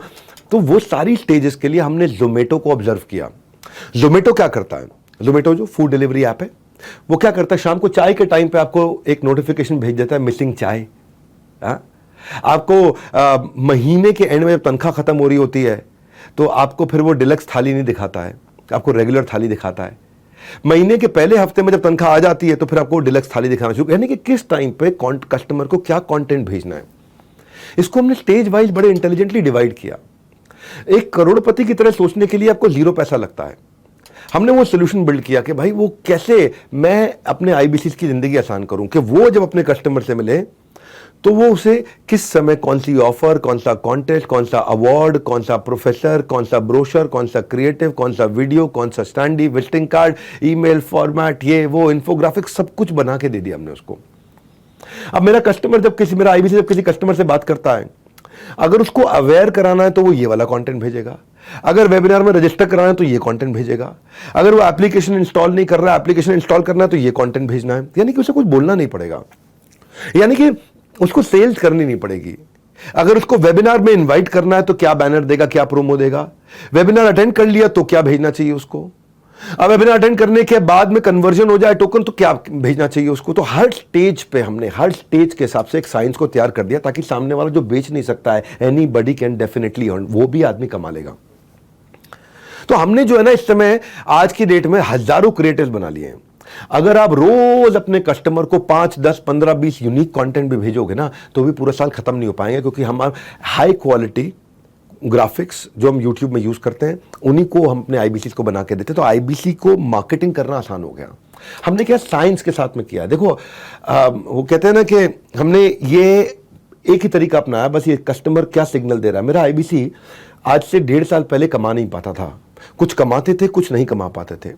तो वो सारी स्टेजेस के लिए हमने जोमेटो को ऑब्जर्व किया। जोमेटो क्या करता है, जोमेटो जो फूड डिलीवरी ऐप है, वो क्या करता है, शाम को चाय के टाइम पे आपको एक नोटिफिकेशन भेज देता है, मिसिंग चाय। आपको महीने के एंड में जब तनख्वाह खत्म हो रही होती है तो आपको फिर वो डिलक्स थाली नहीं दिखाता है, आपको रेगुलर थाली दिखाता है। महीने के पहले हफ्ते में जब तनख्वाह आ जाती है तो फिर आपको डिलक्स थाली दिखाना शुरू, यानी कि किस टाइम पे कस्टमर को क्या कंटेंट भेजना है। इसको हमने स्टेज वाइज बड़े इंटेलिजेंटली डिवाइड किया। एक करोड़पति की तरह सोचने के लिए आपको 0 पैसा लगता है। हमने वो सोल्यूशन बिल्ड किया कि भाई वो कैसे मैं अपने आईबीसी की जिंदगी आसान करूं, कि वो जब अपने कस्टमर से मिले तो वो उसे किस समय कौन सी ऑफर, कौन सा कॉन्टेस्ट, कौन सा अवार्ड, कौन सा प्रोफेसर, कौन सा ब्रोशर, कौन सा क्रिएटिव, कौन सा वीडियो, कौन सा standee, visiting card, email format, ये वो इन्फोग्राफिक सब कुछ बना के दे दिया हमने उसको। अब मेरा आईबीसी जब किसी कस्टमर से बात करता है, अगर उसको अवेयर कराना है तो वो ये वाला कंटेंट भेजेगा, अगर वेबिनार में रजिस्टर कराना है तो ये कंटेंट भेजेगा, अगर वो एप्लीकेशन इंस्टॉल नहीं कर रहा है, एप्लीकेशन इंस्टॉल करना है तो ये कंटेंट भेजना है। यानी कि उसे कुछ बोलना नहीं पड़ेगा, यानी कि उसको सेल्स करनी नहीं पड़ेगी। अगर उसको वेबिनार में इनवाइट करना है तो क्या बैनर देगा, क्या प्रोमो देगा, वेबिनार अटेंड कर लिया तो क्या भेजना चाहिए उसको, अब वेबिनार अटेंड करने के बाद में कन्वर्जन हो जाए टोकन तो क्या भेजना चाहिए उसको। तो हर स्टेज पे हमने हर स्टेज के हिसाब से एक साइंस को तैयार कर दिया, ताकि सामने वाला जो बेच नहीं सकता है, एनीबॉडी कैन डेफिनेटली अर्न, वो भी आदमी कमा लेगा। तो हमने जो है ना इस समय आज की डेट में हजारों क्रिएटर्स बना लिए हैं। अगर आप रोज अपने कस्टमर को 5, 10, 15, 20 यूनिक कंटेंट भी भेजोगे ना तो भी पूरा साल खत्म नहीं हो पाएंगे, क्योंकि हम हाई क्वालिटी ग्राफिक्स जो हम YouTube में यूज करते हैं उन्हीं को हम अपने आईबीसी को बना के देते हैं। तो आईबीसी को मार्केटिंग करना आसान हो गया। हमने क्या साइंस के साथ में किया। देखो वो कहते हैं ना कि हमने ये एक ही तरीका अपनाया, बस ये कस्टमर क्या सिग्नल दे रहा है। मेरा आईबीसी आज से 1.5 साल पहले कमा नहीं पाता था, कुछ कमाते थे कुछ नहीं कमा पाते थे।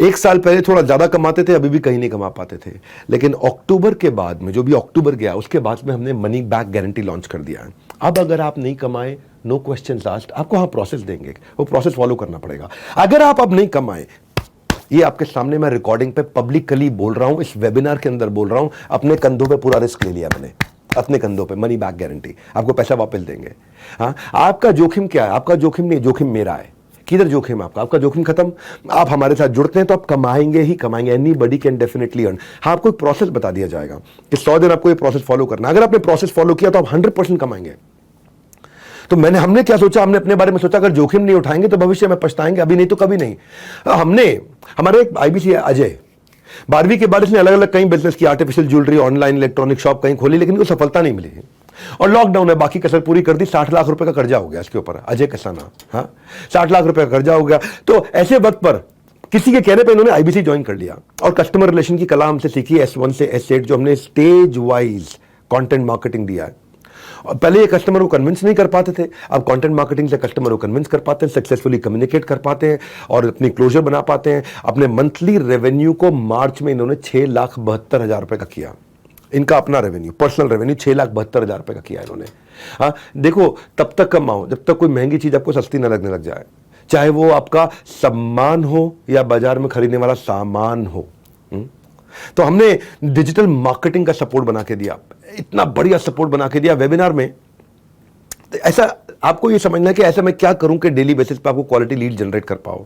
1 साल पहले थोड़ा ज्यादा कमाते थे, अभी भी कहीं नहीं कमा पाते थे। लेकिन अक्टूबर के बाद में, जो भी अक्टूबर गया उसके बाद में हमने मनी बैक गारंटी लॉन्च कर दिया है। अब अगर आप नहीं कमाए, नो क्वेश्चन आस्क्ड, आपको हाँ प्रोसेस देंगे, वो प्रोसेस फॉलो करना पड़ेगा। अगर आप अब नहीं कमाए, ये आपके सामने मैं रिकॉर्डिंग पे पब्लिकली बोल रहा हूं, इस वेबिनार के अंदर बोल रहा हूं, अपने कंधों पे पूरा रिस्क ले लिया मैंने, अपने कंधों पे मनी बैक गारंटी, आपको पैसा वापस देंगे। हाँ, आपका जोखिम क्या है? आपका जोखिम नहीं, जोखिम मेरा है। किधर जोखिम आपका? आपका जोखिम खत्म। आप हमारे साथ जुड़ते हैं तो आप कमाएंगे ही कमाएंगे, एनीबॉडी कैन डेफिनेटली अर्न। हाँ, आपको एक प्रोसेस बता दिया जाएगा कि 100 दिन आपको ये प्रोसेस फॉलो करना है। अगर आपने प्रोसेस फॉलो किया तो आप 100% कमाएंगे। तो हमने क्या सोचा, हमने अपने बारे में सोचा अगर जोखिम नहीं उठाएंगे तो भविष्य में पछताएंगे, अभी नहीं तो कभी नहीं। हमारे एक आईबीसी है अजय, 12वीं के बाद इसने अलग अलग कई बिजनेस की, artificial jewellery, online electronic shop कहीं खोली, लेकिन उसको सफलता नहीं मिली और लॉकडाउन है, बाकी कसर पूरी कर दी। 60 लाख रुपए का कर्जा हो गया इसके ऊपर, अजय कसाना। हाँ, 60 लाख रुपए का कर्जा हो गया। तो ऐसे वक्त पर किसी के कहने पे इन्होंने आईबीसी ज्वाइन कर लिया और कस्टमर रिलेशन की कला हमसे सीखी, S1 से S8, जो हमने स्टेज वाइज कंटेंट मार्केटिंग दिया है। और पहले ये कस्टमर को कन्विंस नहीं कर पाते थे, अब कंटेंट मार्केटिंग से कस्टमर को कन्विंस कर पाते हैं, सक्सेसफुली कम्युनिकेट कर पाते हैं और अपनी क्लोजर बना पाते हैं। अपने मंथली रेवेन्यू को मार्च में इन्होंने 6,72,000 रुपए का किया। इनका अपना रेवेन्यू, पर्सनल रेवेन्यू 6,72,000 रुपए का किया इन्होंने। हाँ, देखो तब तक कमाओ जब तक कोई महंगी चीज आपको सस्ती न लगने लग जाए, चाहे वो आपका सम्मान हो या बाजार में खरीदने वाला सामान हो। तो हमने डिजिटल मार्केटिंग का सपोर्ट बना के दिया, इतना बढ़िया सपोर्ट बना के दिया वेबिनार में। ऐसा आपको ये समझना है कि ऐसा मैं क्या करूं कि डेली बेसिस पे आपको क्वालिटी लीड जनरेट कर पाओ।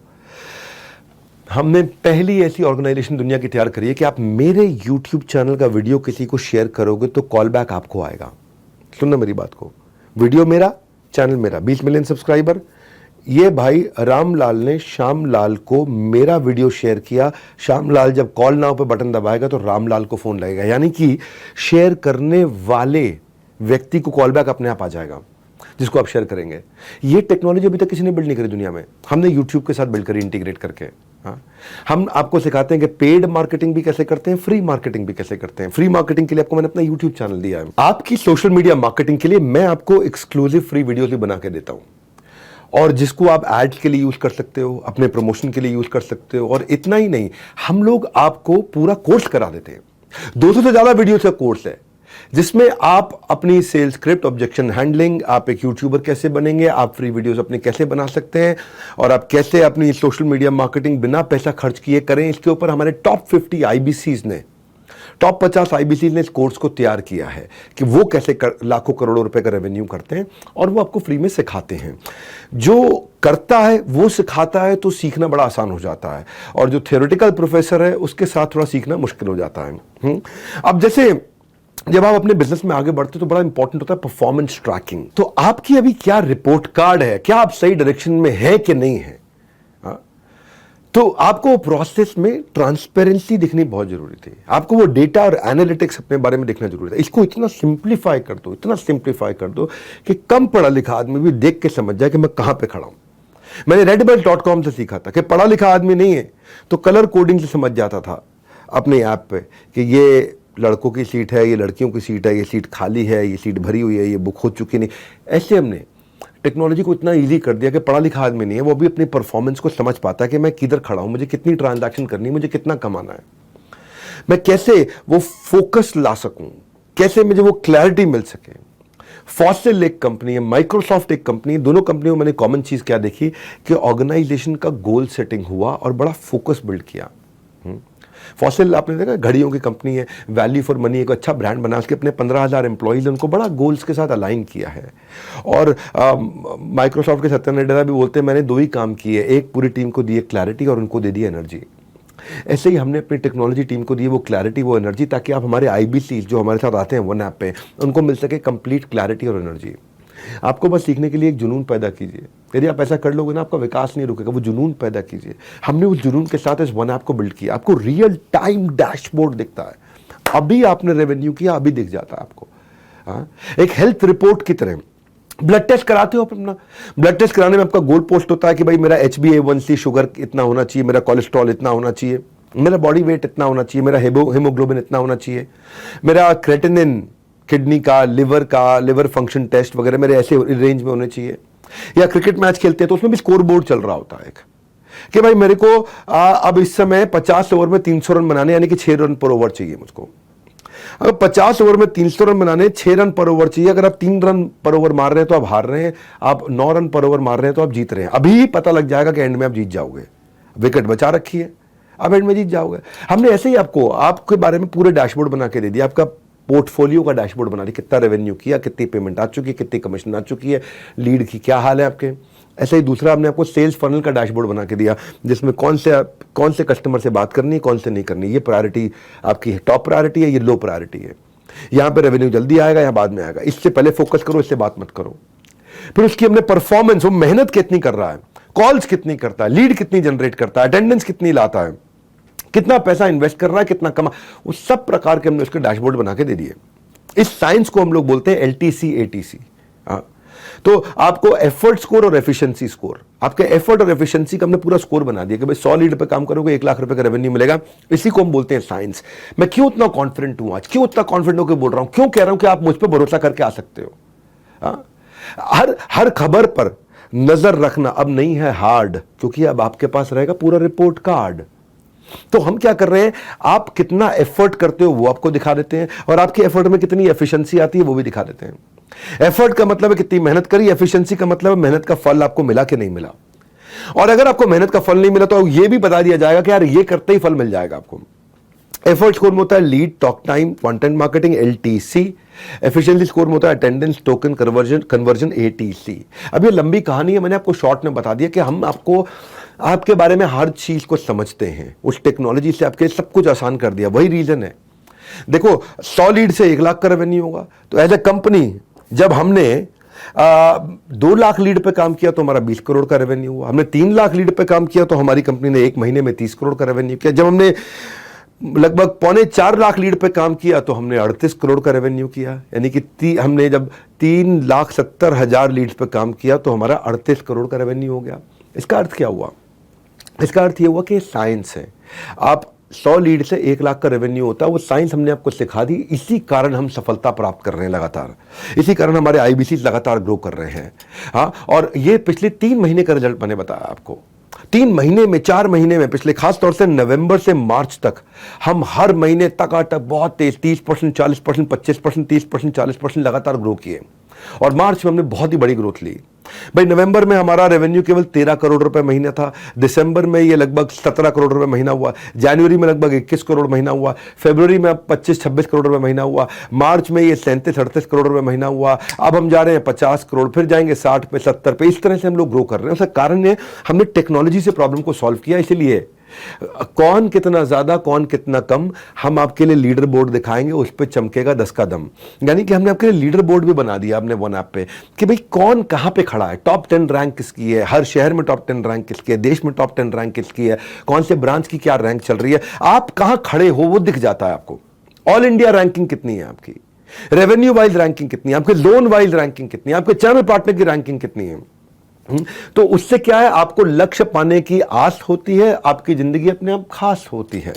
हमने पहली ऐसी ऑर्गेनाइजेशन दुनिया की तैयार करी है कि आप मेरे YouTube चैनल का वीडियो किसी को शेयर करोगे तो कॉल बैक आपको आएगा। सुनना मेरी बात को, वीडियो मेरा, चैनल मेरा, 20 मिलियन सब्सक्राइबर। ये भाई रामलाल ने श्यामलाल को मेरा वीडियो शेयर किया, श्यामलाल जब कॉल नाउ पे बटन दबाएगा तो रामलाल को फोन लगेगा, यानी कि शेयर करने वाले व्यक्ति को कॉल बैक अपने आप आ जाएगा जिसको आप शेयर करेंगे। ये टेक्नोलॉजी अभी तक किसी ने बिल्ड नहीं करी दुनिया में, हमने YouTube के साथ बिल्ड करी, इंटीग्रेट करके। हाँ, हम आपको सिखाते हैं कि पेड मार्केटिंग भी कैसे करते हैं, फ्री मार्केटिंग भी कैसे करते हैं। फ्री मार्केटिंग के लिए आपको मैंने अपना YouTube चैनल दिया है। आपकी सोशल मीडिया मार्केटिंग के लिए मैं आपको एक्सक्लूसिव फ्री वीडियोस भी बना के देता हूं, और जिसको आप एड्स के लिए यूज कर सकते हो, अपने प्रमोशन के लिए यूज कर सकते हो। और इतना ही नहीं, हम लोग आपको पूरा कोर्स करा देते हैं। 200 से ज्यादा वीडियो का कोर्स है जिसमें आप अपनी सेल्स स्क्रिप्ट, ऑब्जेक्शन हैंडलिंग, आप एक यूट्यूबर कैसे बनेंगे, आप फ्री वीडियोस अपने कैसे बना सकते हैं, और आप कैसे अपनी सोशल मीडिया मार्केटिंग बिना पैसा खर्च किए करें। इसके ऊपर हमारे टॉप 50 आईबीसीज ने, टॉप 50 आईबीसीज ने इस कोर्स को तैयार किया है कि वो कैसे लाखों करोड़ों रुपए का रेवेन्यू करते हैं, और वो आपको फ्री में सिखाते हैं। जो करता है वो सिखाता है, तो सीखना बड़ा आसान हो जाता है, और जो थियोरेटिकल प्रोफेसर है उसके साथ थोड़ा सीखना मुश्किल हो जाता है। अब जैसे जब आप अपने बिजनेस में आगे बढ़ते हो तो बड़ा इंपॉर्टेंट होता है परफॉर्मेंस ट्रैकिंग। तो आपकी अभी क्या रिपोर्ट कार्ड है, क्या आप सही डायरेक्शन में है कि नहीं है। तो आपको प्रोसेस में ट्रांसपेरेंसी दिखनी बहुत जरूरी थी, आपको वो डेटा और एनालिटिक्स अपने बारे में देखना जरूरी था। इसको इतना सिंप्लीफाई कर दो, इतना सिंप्लीफाई कर दो कि कम पढ़ा लिखा आदमी भी देख के समझ जाए कि मैं कहां पे खड़ा हूं। मैंने redbelt.com से सीखा था कि पढ़ा लिखा आदमी नहीं है तो कलर कोडिंग से समझ जाता था अपने ऐप पे कि ये लड़कों की सीट है, ये लड़कियों की सीट है, ये सीट खाली है, ये सीट भरी हुई है, ये बुक हो चुकी नहीं। ऐसे हमने टेक्नोलॉजी को इतना इजी कर दिया कि पढ़ा लिखा आदमी नहीं है वो भी अपनी परफॉर्मेंस को समझ पाता है कि मैं किधर खड़ा हूं, मुझे कितनी ट्रांजैक्शन करनी है, मुझे कितना कमाना है, मैं कैसे वो फोकस ला सकूं, कैसे मुझे वो क्लैरिटी मिल सके। फॉसिल एक कंपनी है, माइक्रोसॉफ्ट एक कंपनी, दोनों कंपनियों में मैंने कॉमन चीज क्या देखी कि ऑर्गेनाइजेशन का गोल सेटिंग हुआ और बड़ा फोकस बिल्ड किया। फॉसिल आपने देखा घड़ियों की कंपनी है, वैल्यू फॉर मनी एक अच्छा ब्रांड बना, उसके अपने 15,000 एम्प्लॉइज उनको बड़ा गोल्स के साथ अलाइन किया है। और माइक्रोसॉफ्ट के सत्या नाडेला भी बोलते हैं मैंने दो ही काम किए, एक पूरी टीम को दिए क्लैरिटी और उनको दे दी एनर्जी। ऐसे ही हमने अपनी टेक्नोलॉजी टीम को दी वो क्लैरिटी, वो एनर्जी, ताकि आप हमारे आईबीसी जो हमारे साथ आते हैं वन ऐप पे उनको मिल सके कंप्लीट क्लैरिटी और एनर्जी। आपको बस सीखने के लिए एक जुनून पैदा कीजिए, यदि आप ऐसा कर लोगे ना आपका विकास नहीं रुकेगा, वो जुनून पैदा कीजिए। हमने उस जुनून के साथ इस वन ऐप को बिल्ड किया। आपको रियल टाइम डैशबोर्ड दिखता है, अभी आपने रेवेन्यू किया अभी दिख जाता है आपको। एक हेल्थ रिपोर्ट की तरह ब्लड टेस्ट कराते हो अपना, ब्लड टेस्ट कराने में आपका गोल पोस्ट होता है कि भाई मेरा HbA1c शुगर इतना होना चाहिए, मेरा कोलेस्ट्रॉल इतना होना चाहिए, मेरा बॉडी वेट इतना होना चाहिए, मेरा हीमोग्लोबिन इतना होना चाहिए, मेरा क्रेटिनिन किडनी का, लिवर फंक्शन टेस्ट वगैरह मेरे ऐसे रेंज में होने चाहिए। या क्रिकेट मैच खेलते हैं तो उसमें भी स्कोर बोर्ड चल रहा होता है एक कि भाई मेरे को अब इस समय 50 ओवर में 300 रन बनाने, यानी कि 6 रन पर ओवर चाहिए मुझको। अगर 50 ओवर में 300 रन बनाने 6 रन पर ओवर चाहिए, अगर आप 3 रन पर ओवर मार रहे हैं तो आप हार रहे हैं, आप 9 रन पर ओवर मार रहे हैं तो आप जीत रहे हैं। अभी पता लग जाएगा कि एंड में आप जीत जाओगे, विकेट बचा रखी है, आप एंड में जीत जाओगे। हमने ऐसे ही आपको आपके बारे में पूरे डैशबोर्ड बना के दे दिया, आपका पोर्टफोलियो का डैशबोर्ड बना दिया, कितना रेवेन्यू किया, कितनी पेमेंट आ चुकी है, कितनी कमीशन आ चुकी है, लीड की क्या हाल है आपके। ऐसे ही दूसरा हमने आपको सेल्स फनल का डैशबोर्ड बना के दिया, जिसमें कौन से कस्टमर से बात करनी है, कौन से नहीं करनी, ये प्रायोरिटी आपकी टॉप प्रायोरिटी है, ये लो प्रायोरिटी है, यहाँ पे रेवेन्यू जल्दी आएगा या बाद में आएगा, इससे पहले फोकस करो, इससे बात मत करो। फिर उसकी हमने परफॉर्मेंस, वो मेहनत कितनी कर रहा है, कॉल्स कितनी करता है, लीड कितनी जनरेट करता है, अटेंडेंस कितनी लाता है, कितना पैसा इन्वेस्ट कर रहा है, कितना कमा, वो सब प्रकार के हमने उसके डैशबोर्ड बना के दे दिए। इस साइंस को हम लोग बोलते हैं LTC ATC। तो आपको एफर्ट स्कोर और एफिशिएंसी स्कोर, आपके एफर्ट और एफिशिएंसी का हमने पूरा स्कोर बना दिया कि भाई 100 लीड पे काम करोगे 1 लाख रुपए का रेवेन्यू मिलेगा। इसी को हम बोलते हैं साइंस। मैं क्यों इतना कॉन्फिडेंट हूं आज, क्यों इतना कॉन्फिडेंट होकर बोल रहा हूं, क्यों कह रहा हूं कि आप मुझ पर भरोसा करके आ सकते हो। हर खबर पर नजर रखना अब नहीं है हार्ड, क्योंकि अब आपके पास रहेगा पूरा रिपोर्ट कार्ड। तो हम क्या कर रहे हैं, आप कितना एफर्ट करते हो वो आपको दिखा देते हैं, और आपके एफर्ट में कितनी एफिशिएंसी आती है वो भी दिखा देते हैं। एफर्ट का मतलब है कितनी मेहनत करी, एफिशिएंसी का मतलब है मेहनत का फल आपको मिला कि नहीं मिला। और अगर आपको मेहनत का फल नहीं मिला तो ये भी बता दिया जाएगा कि यार ये करते ही फल मिल जाएगा आपको। एफर्ट स्कोर में होता है lead, talk time, content marketing LTC। Efficiency score में होता है अटेंडेंस, टोकन कन्वर्जन ATC। अब ये लंबी कहानी है, मैंने आपको शॉर्ट में बता दिया कि हम आपको आपके बारे में हर चीज को समझते हैं, उस टेक्नोलॉजी से आपके सब कुछ आसान कर दिया। वही रीजन है, देखो 100 लीड से 1 लाख का रेवेन्यू होगा, तो एज ए कंपनी जब हमने 2 लाख लीड पे काम किया तो हमारा 20 करोड़ का रेवेन्यू हुआ। हमने 3 लाख लीड पे काम किया तो हमारी कंपनी ने 1 महीने में 30 करोड़ का रेवेन्यू किया। जब हमने लगभग 3.25 लाख लीड पे काम किया तो हमने 38 करोड़ का रेवेन्यू किया। यानी कि हमने जब 3,70,000 लीड्स पे काम किया तो हमारा 38 करोड़ का रेवेन्यू हो गया। इसका अर्थ क्या हुआ, इसका अर्थ ये हुआ कि साइंस है। आप 100 लीड से 1 लाख का रेवेन्यू होता है, वो साइंस हमने आपको सिखा दी। इसी कारण हम सफलता प्राप्त कर रहे हैं लगातार, इसी कारण हमारे IBC लगातार ग्रो कर रहे हैं। हाँ, और ये पिछले 3 महीने का रिजल्ट मैंने बताया आपको। 3 महीने में, 4 महीने में, पिछले खास तौर से नवंबर से मार्च तक हम हर महीने तक बहुत तेज 30%, 40%, 25%, 30%, 40% लगातार ग्रो किए। और मार्च में हमने बहुत ही बड़ी ग्रोथ ली भाई। नवंबर में हमारा रेवेन्यू केवल 13 करोड़ रुपए महीना था, दिसंबर में ये लगभग 17 करोड़ रुपए महीना हुआ, जनवरी में लगभग 21 करोड़ महीना हुआ, फरवरी में अब 25-26 करोड़ रुपए महीना हुआ, मार्च में ये 37-38 करोड़ रुपए महीना हुआ, अब हम जा रहे हैं 50 करोड़, फिर जाएंगे 60 पे, 70 पे। इस तरह से हम लोग ग्रो कर रहे हैं। उसका कारण है हमने टेक्नोलॉजी से प्रॉब्लम को सॉल्व किया। इसलिए कौन कितना ज्यादा, कौन कितना कम, हम आपके लिए लीडर बोर्ड दिखाएंगे, उस पर चमकेगा 10 का दम। यानी कि हमने आपके लिए लीडर बोर्ड भी बना दिया अपने वन ऐप पे कि भाई कौन कहां पे खड़ा है, टॉप 10 रैंक किसकी है, हर शहर में टॉप 10 रैंक किसकी है, देश में टॉप 10 रैंक किसकी है, कौन से ब्रांच की क्या रैंक चल रही है, आप कहां खड़े हो वो दिख जाता है आपको। ऑल इंडिया रैंकिंग कितनी है आपकी, रेवेन्यू वाइज रैंकिंग कितनी है आपके, लोन वाइज रैंकिंग कितनी है आपके, चैनल पार्टनर की रैंकिंग कितनी है। तो उससे क्या है, आपको लक्ष्य पाने की आस होती है, आपकी जिंदगी अपने आप खास होती है।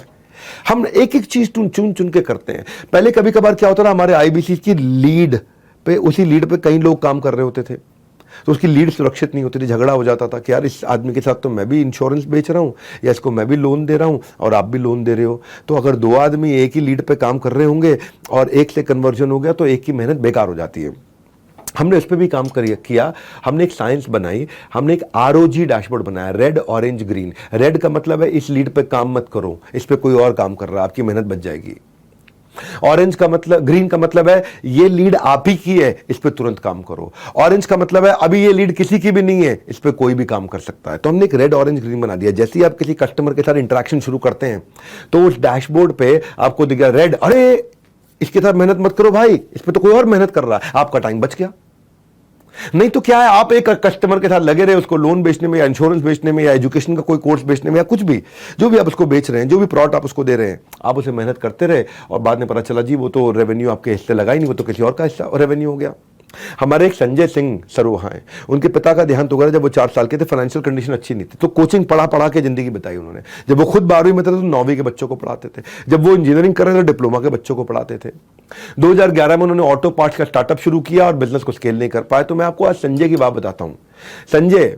हम एक एक चीज चुन चुन के करते हैं। पहले कभी कभार क्या होता था, हमारे आईबीसी की लीड पे, उसी लीड पे कई लोग काम कर रहे होते थे, तो उसकी लीड सुरक्षित नहीं होती थी, झगड़ा हो जाता था कि यार इस आदमी के साथ तो मैं भी इंश्योरेंस बेच रहा हूं, या इसको मैं भी लोन दे रहा हूं और आप भी लोन दे रहे हो। तो अगर 2 आदमी एक ही लीड पे काम कर रहे होंगे और एक से कन्वर्जन हो गया तो एक की मेहनत बेकार हो जाती है। हमने इस पर भी काम किया। हमने एक साइंस बनाई, हमने एक ROG डैशबोर्ड बनाया, रेड ऑरेंज ग्रीन। रेड का मतलब है इस लीड पे काम मत करो, इस पे कोई और काम कर रहा है, आपकी मेहनत बच जाएगी। ऑरेंज का मतलब, ग्रीन का मतलब है ये लीड आप ही की है, इस पे तुरंत काम करो। ऑरेंज का मतलब है अभी ये लीड किसी की भी नहीं है, इस पे कोई भी काम कर सकता है। तो हमने एक रेड ऑरेंज ग्रीन बना दिया। जैसे ही आप किसी कस्टमर के साथ इंटरेक्शन शुरू करते हैं तो उस डैशबोर्ड पे आपको दिख गया रेड, अरे इसके साथ मेहनत मत करो भाई, इस पे तो कोई और मेहनत कर रहा है, आपका टाइम बच गया। नहीं तो क्या है, आप एक कस्टमर के साथ लगे रहे, उसको लोन बेचने में या इंश्योरेंस बेचने में या एजुकेशन का कोई कोर्स बेचने में या कुछ भी, जो भी आप उसको बेच रहे हैं, जो भी प्रोडक्ट आप उसको दे रहे हैं, आप उसे मेहनत करते रहे और बाद में पता चला जी वो तो रेवेन्यू आपके हिस्से लगा ही नहीं, वो तो किसी और का हिस्सा रेवेन्यू हो गया। हमारे एक संजय सिंह सर वहाँ हैं, उनके पिता का देहांत हो गया जब वो 4 साल के थे, फाइनेंशियल कंडीशन अच्छी नहीं थी, तो कोचिंग पढ़ा के जिंदगी बताई उन्होंने। जब वो खुद 12वीं में थे तो 9वीं के बच्चों को पढ़ाते थे, जब वो इंजीनियरिंग कर रहे थे डिप्लोमा के बच्चों को पढ़ाते थे। 2011 में उन्होंने ऑटो पार्ट्स का स्टार्टअप शुरू किया और बिजनेस को स्केल नहीं कर पाए। तो मैं आपको आज संजय की बात बताता हूँ। संजय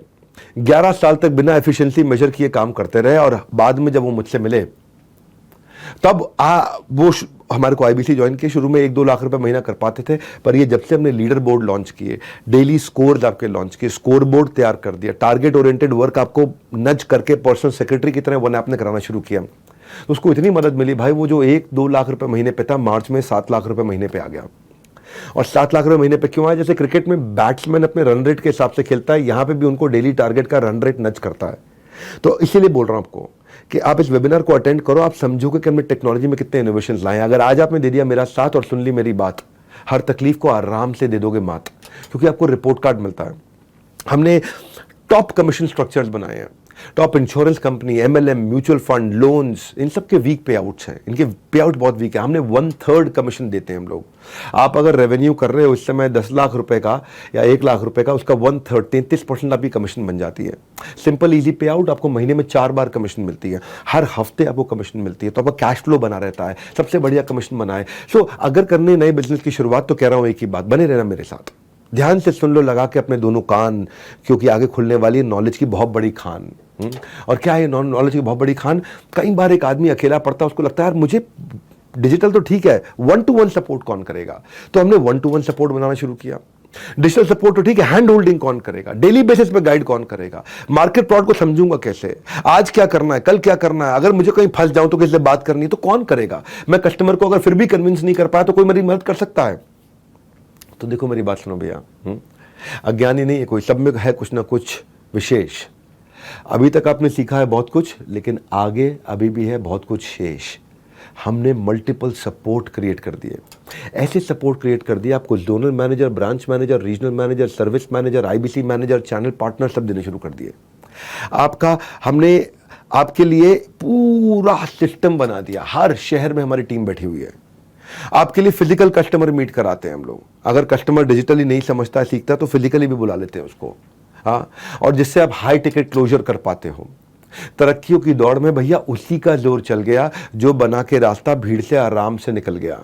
11 साल तक बिना एफिशिएंसी मेजर किए काम करते रहे और बाद में जब वो मुझसे मिले तब वो हमारे को आईबीसी ज्वाइन किए। शुरू में 1-2 लाख रुपए महीना कर पाते थे, पर ये जब से हमने लीडर बोर्ड लॉन्च किए, डेली स्कोर्स आपके लॉन्च किए, स्कोर बोर्ड तैयार कर दिया, टारगेट ओरिएंटेड वर्क आपको नज करके पर्सनल सेक्रेटरी की तरह वन ऐप ने कराना शुरू किया, तो उसको इतनी मदद मिली भाई, वो जो 1-2 लाख रुपए महीने पे था, मार्च में 7 लाख रुपए महीने पे आ गया। और 7 लाख रुपए महीने पे क्यों आया? जैसे क्रिकेट में बैट्समैन अपने रन रेट के हिसाब से खेलता है, यहां पे भी उनको डेली टारगेट का रन रेट नच करता है। तो इसीलिए बोल रहा हूं आपको कि आप इस वेबिनार को अटेंड करो, आप समझोगे कि हमने टेक्नोलॉजी में कितने इनोवेशन लाए। अगर आज आपने दे दिया मेरा साथ और सुन ली मेरी बात, हर तकलीफ को आराम से दे दोगे मात, क्योंकि आपको रिपोर्ट कार्ड मिलता है। हमने टॉप कमीशन स्ट्रक्चर्स बनाए हैं, top insurance company, MLM, mutual fund, loans, इन सब के वीक पे आउट्स हैं, इनके पे आउट बहुत वीक है। हमने 1/3 कमीशन देते हैं हम लोग। आप अगर रेवेन्यू कर रहे हो इस समय 10 लाख रुपए का या 1 लाख रुपए का, उसका 1/3 33% आपकी कमीशन बन जाती है। सिंपल इजी पे आउट, आपको महीने में 4 बार कमीशन मिलती है, हर हफ्ते आपको कमीशन मिलती है, तो आपका कैश फ्लो बना रहता है। सबसे बढ़िया कमीशन बनाए। सो अगर करने नए बिजनेस की शुरुआत, तो कह रहा हूं एक ही बात, बने रहना मेरे साथ, ध्यान से सुन लो लगा के अपने दोनों कान, क्योंकि आगे खुलने वाली नॉलेज की बहुत बड़ी खान। और क्या है नॉलेज की बहुत बड़ी खान? कई बार एक आदमी अकेला पढ़ता है, उसको लगता है यार मुझे डिजिटल तो ठीक है, 1-to-1 सपोर्ट कौन करेगा? तो हमने 1-to-1 सपोर्ट बनाना शुरू किया। डिजिटल सपोर्ट तो ठीक है, हैंड होल्डिंग कौन करेगा? डेली बेसिस पे गाइड कौन करेगा? मार्केट प्लॉट को समझूंगा कैसे? आज क्या करना है, कल क्या करना है? अगर मुझे कहीं फंस जाऊं तो किसी से बात करनी है तो कौन करेगा? मैं कस्टमर को अगर फिर भी कन्विंस नहीं कर पाया तो कोई मेरी मदद कर सकता है? तो देखो मेरी बात सुनो भैया, अज्ञानी नहीं है कोई, सब में है कुछ ना कुछ विशेष। अभी तक आपने सीखा है बहुत कुछ, लेकिन आगे अभी भी है बहुत कुछ शेष। हमने मल्टीपल सपोर्ट क्रिएट कर दिए, ऐसे सपोर्ट क्रिएट कर दिए आपको zonal manager, branch manager, regional manager, service manager, IBC manager, channel partner सब देने शुरू कर दिए। हमने आपके लिए पूरा सिस्टम बना दिया, हर शहर में हमारी टीम बैठी हुई है। आपके लिए फिजिकल कस्टमर मीट कराते हैं हम लोग। अगर कस्टमर डिजिटली नहीं समझता है, सीखता है, तो फिजिकली भी बुला लेते हैं उसको। हाँ, और जिससे आप हाई टिकट क्लोजर कर पाते हो। तरक्कियों की दौड़ में भैया उसी का जोर चल गया जो बना के रास्ता भीड़ से आराम से निकल गया।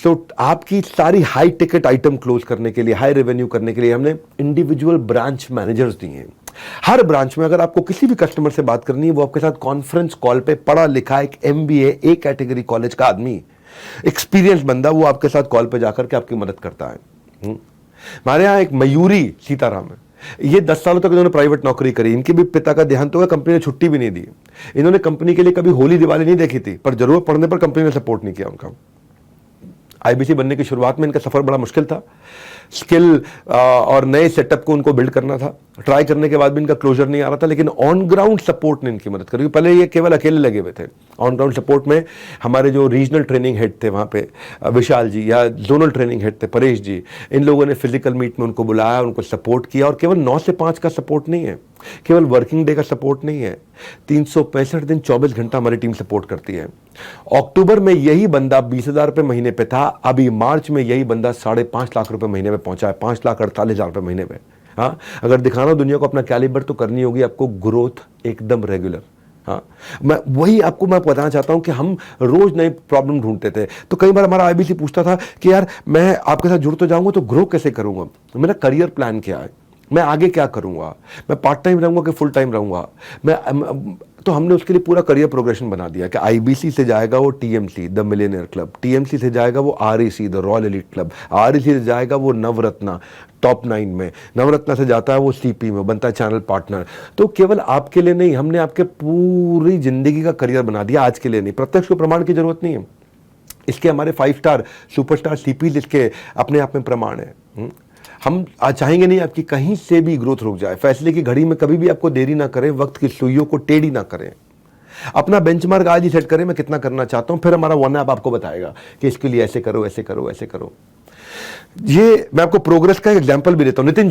सो आपकी सारी हाई टिकट आइटम क्लोज करने के लिए, हाई रेवेन्यू करने के लिए हमने इंडिविजुअल ब्रांच मैनेजर्स दिए हैं। हर ब्रांच में अगर आपको किसी भी कस्टमर से बात करनी है, वो आपके साथ कॉन्फ्रेंस कॉल पे पढ़ा लिखा एक MBA ए कैटेगरी कॉलेज का आदमी, एक्सपीरियंस बंदा, वो आपके साथ कॉल पे जाकर के आपकी मदद करता है। हमारे यहाँ एक मयूरी सीताराम है, ये 10 सालों तक इन्होंने प्राइवेट नौकरी करी। इनके भी पिता का देहांत हो गया, कंपनी ने छुट्टी भी नहीं दी। इन्होंने कंपनी के लिए कभी होली दिवाली नहीं देखी थी, पर जरूरत पड़ने पर कंपनी ने सपोर्ट नहीं किया उनका। IBC बनने की शुरुआत में इनका सफर बड़ा मुश्किल था। स्किल और नए सेटअप को उनको बिल्ड करना था। ट्राई करने के बाद भी इनका क्लोजर नहीं आ रहा था, लेकिन ऑन ग्राउंड सपोर्ट ने इनकी मदद करी। पहले ये केवल अकेले लगे हुए थे। ऑन ग्राउंड सपोर्ट में हमारे जो रीजनल ट्रेनिंग हेड थे वहाँ पे विशाल जी, या जोनल ट्रेनिंग हेड थे परेश जी, इन लोगों ने फिजिकल मीट में उनको बुलाया, उनको सपोर्ट किया। और केवल 9 से 5 का सपोर्ट नहीं है, केवल वर्किंग डे का सपोर्ट नहीं है, 365 दिन 24 घंटा हमारी टीम सपोर्ट करती है। अक्टूबर में यही बंदा 20,000 रुपये महीने पे था, अभी मार्च में यही बंदा 5.5 लाख रुपए महीने में पहुंचा है, 5,48,000 रुपये महीने में। हाँ, अगर दिखाना हो दुनिया को अपना कैलिबर, तो करनी होगी आपको ग्रोथ एकदम रेगुलर। हाँ, मैं बताना चाहता हूं कि हम रोज नई प्रॉब्लम ढूंढते थे। तो कई बार हमारा IBC पूछता था कि यार मैं आपके साथ जुड़ तो जाऊंगा, तो ग्रो कैसे करूंगा, मेरा करियर प्लान क्या है, मैं आगे क्या करूंगा, मैं पार्ट टाइम रहूंगा कि फुल टाइम रहूंगा। तो हमने उसके लिए पूरा करियर प्रोग्रेशन बना दिया कि IBC से जाएगा वो TMC the millionaire club, TMC से जाएगा वो REC the royal elite club, REC से जाएगा वो नवरत्ना टॉप 9 में, नवरत्ना से जाता है वो CP में, बनता है चैनल पार्टनर। तो केवल आपके लिए नहीं, हमने आपके पूरी जिंदगी का करियर बना दिया, आज के लिए नहीं। प्रत्यक्ष को प्रमाण की जरूरत नहीं है, इसके हमारे 5 स्टार सुपरस्टार CPs इसके अपने आप में प्रमाण है। हम चाहेंगे नहीं आपकी कहीं से भी ग्रोथ रुक जाए। फैसले की घड़ी में कभी भी आपको देरी ना करें, वक्त की सुइयों को टेढ़ी ना करें। अपना बेंचमार्क आज ही सेट करें, मैं कितना करना चाहता हूं, फिर हमारा वन ऐप आपको बताएगा कि इसके लिए ऐसे करो, ऐसे करो, ऐसे करो। ये मैं आपको प्रोग्रेस का एग्जाम्पल भी देता हूं। नितिन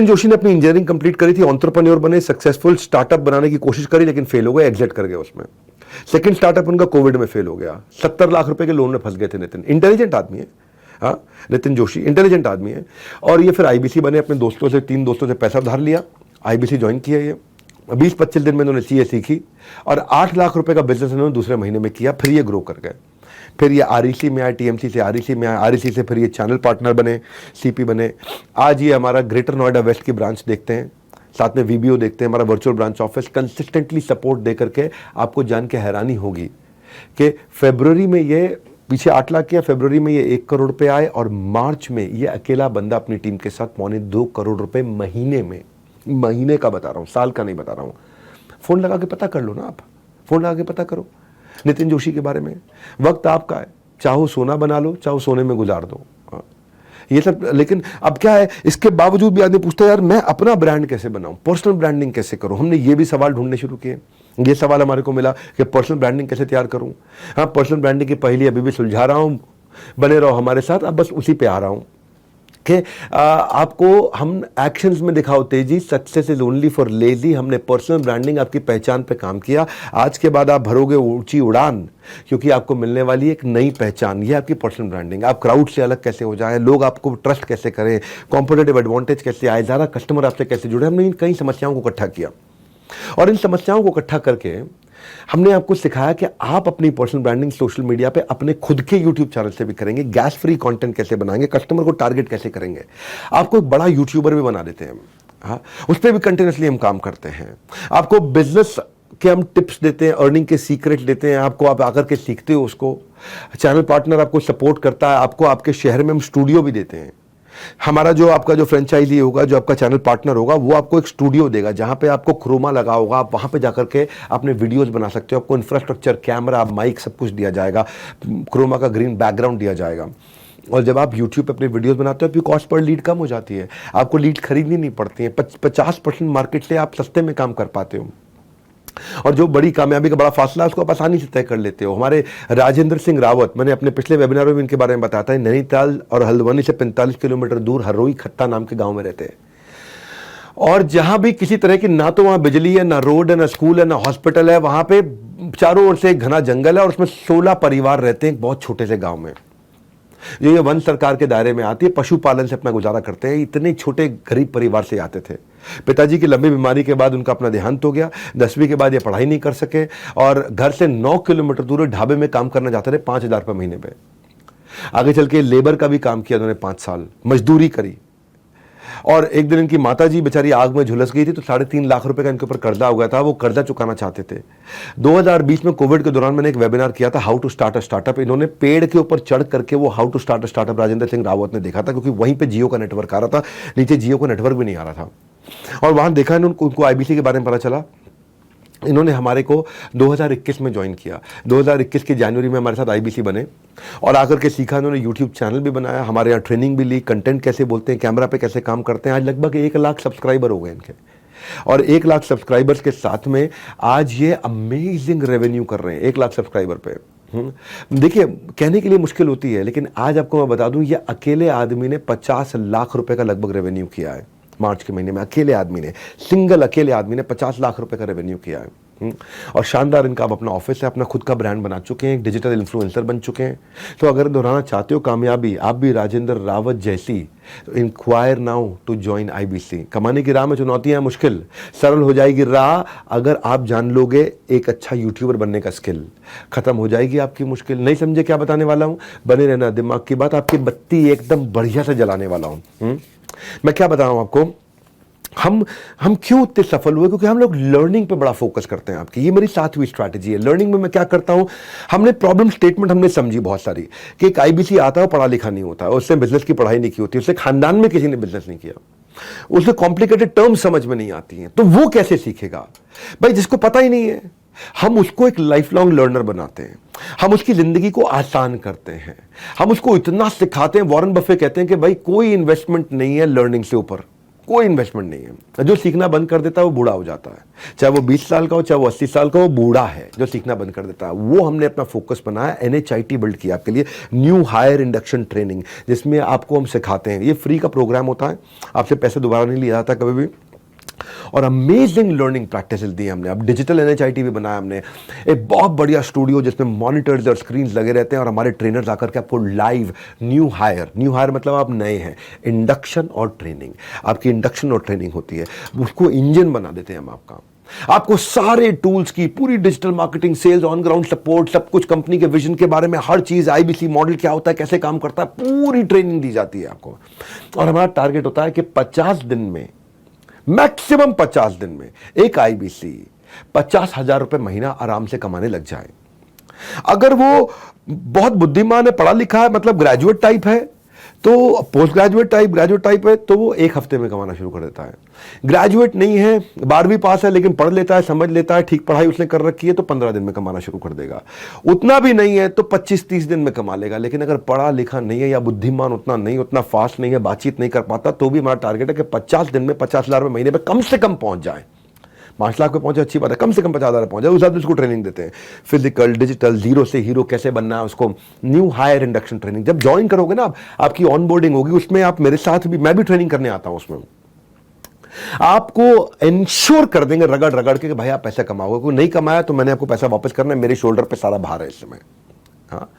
जोशी ने अपनी इंजीनियरिंग कंप्लीट करी थी, एंटरप्रेन्योर बने, सक्सेसफुल स्टार्टअप बनाने की कोशिश करी, लेकिन फेल हो गए, एग्जिट कर गए उसमें। सेकंड स्टार्टअप उनका कोविड में फेल हो गया, 70 लाख रुपए के लोन में फंस गए थे। नितिन इंटेलिजेंट आदमी है, हाँ, नितिन जोशी इंटेलिजेंट आदमी है। और ये फिर IBC बने, अपने दोस्तों से 3 दोस्तों से पैसा उधार लिया, IBC ज्वाइन किया। ये 20-25 दिन में इन्होंने CA सीखी और 8 लाख रुपए का बिजनेस इन्होंने दूसरे महीने में किया। फिर ये ग्रो कर गए, फिर ये REC में आए, TMC से REC में आए, REC से फिर ये चैनल पार्टनर बने, CP बने। आज ये हमारा ग्रेटर नोएडा वेस्ट की ब्रांच देखते हैं, साथ में VBO देखते हैं, हमारा virtual branch office. Consistently support दे करके आपको जान के हैरानी होगी कि फरवरी में ये पीछे 8 लाख किया, फरवरी में ये 1 करोड़ रुपए आए, और मार्च में ये अकेला बंदा अपनी टीम के साथ 2.25 करोड़ रुपए महीने में, महीने का बता रहा हूं, साल का नहीं बता रहा हूं। फोन लगा के पता कर लो ना, आप फोन लगा के पता करो नितिन जोशी के बारे में। वक्त आपका है, चाहो सोना बना लो, चाहो सोने में गुजार दो, ये सब। लेकिन अब क्या है, इसके बावजूद भी आदमी पूछता है यार मैं अपना ब्रांड कैसे बनाऊं, पर्सनल ब्रांडिंग कैसे करूं। हमने ये भी सवाल ढूंढने शुरू किए। ये सवाल हमारे को मिला कि पर्सनल ब्रांडिंग कैसे तैयार करूं। हाँ, पर्सनल ब्रांडिंग की पहली अभी भी सुलझा रहा हूं, बने रहो हमारे साथ। अब बस उसी पे आ रहा हूं कि आपको हम एक्शंस में दिखाओ तेजी, success is only for lazy. हमने पर्सनल ब्रांडिंग आपकी पहचान पे काम किया। आज के बाद आप भरोगे ऊंची उड़ान, क्योंकि आपको मिलने वाली एक नई पहचान, ये आपकी पर्सनल ब्रांडिंग। आप क्राउड से अलग कैसे हो जाएं, लोग आपको ट्रस्ट कैसे करें, कॉम्पिटिटिव एडवांटेज कैसे आए, ज़्यादा कस्टमर आपसे कैसे जुड़े। हमने इन कई समस्याओं को इकट्ठा किया, और इन समस्याओं को इकट्ठा करके हमने आपको सिखाया कि आप अपनी पर्सनल ब्रांडिंग सोशल मीडिया पे अपने खुद के यूट्यूब चैनल से भी करेंगे। गैस फ्री कंटेंट कैसे बनाएंगे, कस्टमर को टारगेट कैसे करेंगे, आपको एक बड़ा यूट्यूबर भी बना देते हैं। हाँ, उस पर भी कंटिन्यूसली हम काम करते हैं। आपको बिजनेस के हम टिप्स देते हैं, अर्निंग के सीक्रेट देते हैं आपको, आप आकर के सीखते हो उसको। चैनल पार्टनर आपको सपोर्ट करता है, आपको आपके शहर में हम स्टूडियो भी देते हैं। हमारा जो आपका जो फ्रेंचाइजी होगा, जो आपका चैनल पार्टनर होगा, वो आपको एक स्टूडियो देगा जहां पे आपको क्रोमा लगा होगा, आप वहां पे जाकर के अपने वीडियोस बना सकते हो। आपको इंफ्रास्ट्रक्चर, कैमरा, माइक सब कुछ दिया जाएगा, क्रोमा का ग्रीन बैकग्राउंड दिया जाएगा। और जब आप YouTube पे अपने वीडियोस बनाते हो, आपकी कॉस्ट पर लीड कम हो जाती है, आपको लीड खरीदनी नहीं पड़ती है। 50% मार्केट से आप सस्ते में काम कर पाते हो, और जो बड़ी कामयाबी का बड़ा फासला है उसको आप आसानी से तय कर लेते हो। हमारे राजेंद्र सिंह रावत, मैंने अपने पिछले वेबिनार में भी इनके बारे में बताया था, नैनीताल और हल्द्वानी से 45 किलोमीटर दूर हरोई खत्ता नाम के गांव में रहते हैं। और जहां भी किसी तरह की ना तो वहां बिजली है, ना रोड है, ना स्कूल है, ना हॉस्पिटल है, वहां पे चारों ओर से एक घना जंगल है, और उसमें 16 परिवार रहते हैं एक बहुत छोटे से गाँव में, जो ये वन सरकार के दायरे में आती है। पशुपालन से अपना गुजारा करते हैं। इतने छोटे गरीब परिवार से आते थे। पिताजी की लंबी बीमारी के बाद उनका अपना देहांत हो गया। 10वीं के बाद ये पढ़ाई नहीं कर सके, और घर से 9 किलोमीटर दूर ढाबे में काम करना चाहते थे 5,000 रुपये महीने पे। आगे चल के लेबर का भी काम किया उन्होंने, 5 साल मजदूरी करी। और एक दिन इनकी माता जी बेचारी आग में झुलस गई थी, तो 3.5 लाख रुपए का इनके ऊपर कर्जा हो गया था, वो कर्जा चुकाना चाहते थे। 2020 में कोविड के दौरान मैंने एक वेबिनार किया था, how to start a startup. इन्होंने पेड़ के ऊपर चढ़ करके वो how to start a startup Rajendra Singh Rawat ने देखा था, क्योंकि वहीं पे जियो का नेटवर्क आ रहा था, नीचे जियो का नेटवर्क भी नहीं आ रहा था। और वहां देखा उनको आईबीसी के बारे में पता चला। इन्होंने हमारे को 2021 में ज्वाइन किया, 2021 की जनवरी में हमारे साथ आईबीसी बने और आकर के सीखा। इन्होंने यूट्यूब चैनल भी बनाया, हमारे यहाँ ट्रेनिंग भी ली, कंटेंट कैसे बोलते हैं, कैमरा पे कैसे काम करते हैं। आज लगभग 1 लाख सब्सक्राइबर हो गए इनके, और 1 लाख सब्सक्राइबर्स के साथ में आज ये अमेजिंग रेवेन्यू कर रहे हैं 1 लाख सब्सक्राइबर पे। देखिए, कहने के लिए मुश्किल होती है, लेकिन आज आपको मैं बता दूं, ये अकेले आदमी ने 50 लाख रुपए का लगभग रेवेन्यू किया है मार्च के महीने में। अकेले आदमी ने, सिंगल अकेले आदमी ने 50 लाख रुपए का रेवेन्यू किया है। और शानदार इनका अब अपना ऑफिस है, अपना खुद का ब्रांड बना चुके हैं, डिजिटल इन्फ्लुएंसर बन चुके हैं। तो अगर दोहराना चाहते हो कामयाबी, आप भी राजेंद्र रावत जैसी, तो enquire now to join IBC. कमाने की राह में चुनौतियां मुश्किल, सरल हो जाएगी राह अगर आप जान लोगे एक अच्छा यूट्यूबर बनने का स्किल। खत्म हो जाएगी आपकी मुश्किल। नहीं समझे क्या बताने वाला हूं? बने रहना, दिमाग की बात, आपकी बत्ती एकदम बढ़िया से जलाने वाला हूं। मैं क्या बता रहा हूं आपको, हम क्यों इतने सफल हुए? क्योंकि हम लोग लर्निंग पे बड़ा फोकस करते हैं आपकी। ये मेरी 7वीं स्ट्रैटेजी है। लर्निंग में मैं क्या करता हूं, हमने प्रॉब्लम स्टेटमेंट हमने समझी बहुत सारी, कि एक आईबीसी आता है, पढ़ा लिखा नहीं होता, उसने बिजनेस की पढ़ाई नहीं की होती, उससे खानदान में किसी ने बिजनेस नहीं किया, उसे कॉम्प्लिकेटेड टर्म समझ में नहीं आती हैं, तो वो कैसे सीखेगा भाई? जिसको पता ही नहीं है, हम उसको एक लाइफ लॉन्ग लर्नर बनाते हैं, हम उसकी जिंदगी को आसान करते हैं, हम उसको इतना सिखाते हैं। वॉरेन बफे कहते हैं कि भाई कोई इन्वेस्टमेंट नहीं है लर्निंग से ऊपर, कोई इन्वेस्टमेंट नहीं है। जो सीखना बंद कर देता है वो बूढ़ा हो जाता है, चाहे वो 20 साल का हो, चाहे वो 80 साल का हो, बूढ़ा है जो सीखना बंद कर देता है। वो हमने अपना फोकस बनाया, NHIT बिल्ड किया आपके लिए, न्यू हायर इंडक्शन ट्रेनिंग, जिसमें आपको हम सिखाते हैं। ये फ्री का प्रोग्राम होता है, आपसे पैसे दोबारा नहीं लिया जाता कभी भी, और अमेजिंग लर्निंग प्रैक्टिस दी हमने। अब डिजिटल NHIT भी बनाया हमने, एक बहुत बढ़िया स्टूडियो जिसमें मॉनिटर्स और स्क्रीन्स लगे रहते हैं, और हमारे ट्रेनर्स आकर के आपको लाइव न्यू हायर मतलब आप नए हैं, इंडक्शन और ट्रेनिंग, आपकी इंडक्शन और ट्रेनिंग होती है, उसको इंजन बना देते हैं हम आपका। आपको सारे टूल्स की, पूरी digital marketing, sales, on ground support, सब कुछ, कंपनी के विजन के बारे में हर चीज, आईबीसी मॉडल क्या होता है, कैसे काम करता है, पूरी ट्रेनिंग दी जाती है आपको। और हमारा टारगेट होता है कि 50 दिन में, मैक्सिमम 50 दिन में एक आईबीसी 50,000 रुपए महीना आराम से कमाने लग जाए। अगर वो बहुत बुद्धिमान है, पढ़ा लिखा है, मतलब ग्रेजुएट टाइप है, तो post graduate type, graduate type है, तो वो 1 हफ्ते में कमाना शुरू कर देता है। ग्रेजुएट नहीं है, 12वीं पास है, लेकिन पढ़ लेता है, समझ लेता है, ठीक पढ़ाई उसने कर रखी है, तो 15 दिन में कमाना शुरू कर देगा। उतना भी नहीं है तो 25-30 दिन में कमा लेगा। लेकिन अगर पढ़ा लिखा नहीं है या बुद्धिमान उतना नहीं, उतना फास्ट नहीं है, बातचीत नहीं कर पाता, तो भी हमारा टारगेट है कि 50 दिन में 50,000 रुपए महीने में कम से कम पहुंच जाए। 5 लाख पे पहुंचे अच्छी बात है, कम से कम 50,000 पहुंच जाए। उस हिसाब से उसको ट्रेनिंग देते हैं, फिजिकल, डिजिटल, जीरो से हीरो कैसे बनना है, उसको न्यू हायर इंडक्शन ट्रेनिंग। जब ज्वाइन करोगे ना, आपकी ऑनबोर्डिंग होगी, उसमें आप मेरे साथ भी, मैं भी ट्रेनिंग करने आता हूं उसमें। आपको इंश्योर कर देंगे रगड़ रगड़ के कि भाई आप पैसा कमाओगे, कोई नहीं कमाया तो मैंने आपको पैसा वापस करना है, मेरे शोल्डर पे सारा भार है इस समय। हाँ,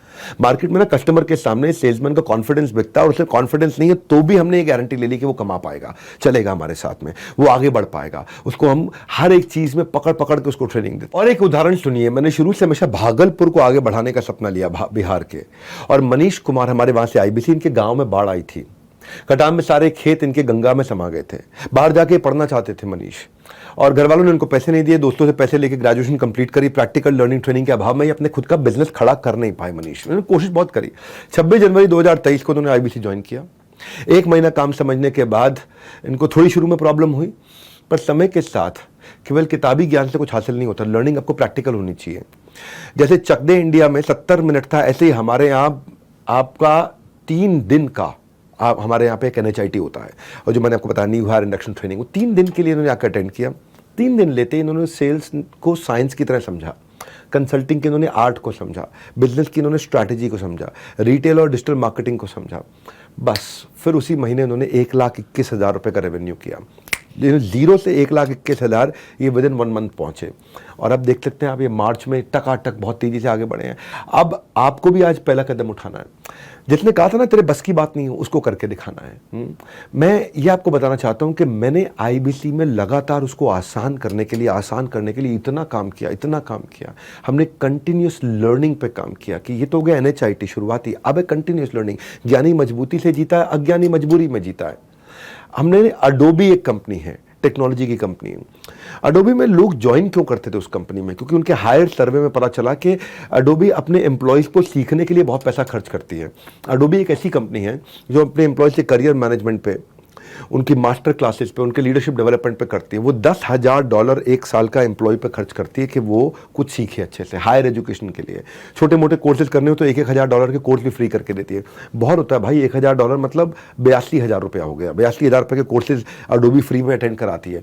मार्केट में ना कस्टमर के सामने सेल्समैन का कॉन्फिडेंस बिकता है, और उसे कॉन्फिडेंस नहीं है तो भी हमने ये गारंटी ले ली कि वो कमा पाएगा, चलेगा हमारे साथ में, वो आगे बढ़ पाएगा। उसको हम हर एक चीज में पकड़ पकड़ के उसको ट्रेनिंग देते। और एक उदाहरण सुनिए, मैंने शुरू से हमेशा भागलपुर को आगे बढ़ाने का सपना लिया, बिहार के, और मनीष कुमार हमारे वहां से आईबीसी, इनके गांव में बाढ़ आई थी, कटान में सारे खेत इनके गंगा में समा गए थे। बाहर जाके पढ़ना चाहते थे मनीष, और घर वालों ने उनको पैसे नहीं दिए, दोस्तों से पैसे लेके ग्रेजुएशन कंप्लीट करी। प्रैक्टिकल लर्निंग ट्रेनिंग के अभाव में ये अपने खुद का बिजनेस खड़ा कर नहीं पाए मनीष। उन्होंने कोशिश बहुत करी। 26 जनवरी 2023 को उन्होंने आईबीसी ज्वाइन किया। 1 महीना काम समझने के बाद इनको थोड़ी शुरू में प्रॉब्लम हुई, पर समय के साथ केवल किताबी ज्ञान से कुछ हासिल नहीं होता, लर्निंग आपको प्रैक्टिकल होनी चाहिए। जैसे चक दे इंडिया में 70 मिनट था, ऐसे ही हमारे यहाँ आपका 3 दिन का, आप हमारे यहाँ पे एक NHIT होता है, और जो मैंने आपको बताया न्यू हायर इंडक्शन ट्रेनिंग, वो 3 दिन के लिए इन्होंने आकर अटेंड किया। 3 दिन लेते ही इन्होंने सेल्स को साइंस की तरह समझा, कंसल्टिंग की इन्होंने आर्ट को समझा, बिजनेस की इन्होंने स्ट्रैटेजी को समझा, रिटेल और डिजिटल मार्केटिंग को समझा। बस फिर उसी महीने इन्होंने 1,21,000 रुपये का रेवेन्यू किया। जीरो से 1,21,000 ये विदिन 1 मंथ पहुंचे। और अब देख सकते हैं आप, ये मार्च में टकाटक बहुत तेजी से आगे बढ़े हैं। अब आपको भी आज पहला कदम उठाना है। जिसने कहा था ना तेरे बस की बात नहीं हो, उसको करके दिखाना है। मैं ये आपको बताना चाहता हूं कि मैंने आईबीसी में लगातार उसको आसान करने के लिए इतना काम किया। हमने कंटिन्यूस लर्निंग पे काम किया कि ये तो हो गया NHIT शुरुआती, अब है कंटिन्यूस लर्निंग। ज्ञानी मजबूती से जीता है, अज्ञानी मजबूरी में जीता है। हमने अडोबी एक कंपनी है, टेक्नोलॉजी की कंपनी है। अडोबी में लोग ज्वाइन क्यों करते थे उस कंपनी में? क्योंकि उनके हायर सर्वे में पता चला कि अडोबी अपने एम्प्लॉयज़ को सीखने के लिए बहुत पैसा खर्च करती है। अडोबी एक ऐसी कंपनी है जो अपने एम्प्लॉयज़ के करियर मैनेजमेंट पे, उनकी मास्टर क्लासेस पे, उनके लीडरशिप डेवलपमेंट पे करती है। वो $10,000 एक साल का एम्प्लॉय पे खर्च करती है कि वो कुछ सीखे अच्छे से, हायर एजुकेशन के लिए। छोटे मोटे कोर्सेज करने हो तो $1,000 के कोर्स भी फ्री करके देती है। बहुत होता है भाई, $1,000 मतलब 82,000 रुपया हो गया। 82,000 रुपये के कोर्सेज अडोबी फ्री में अटेंड कराती है।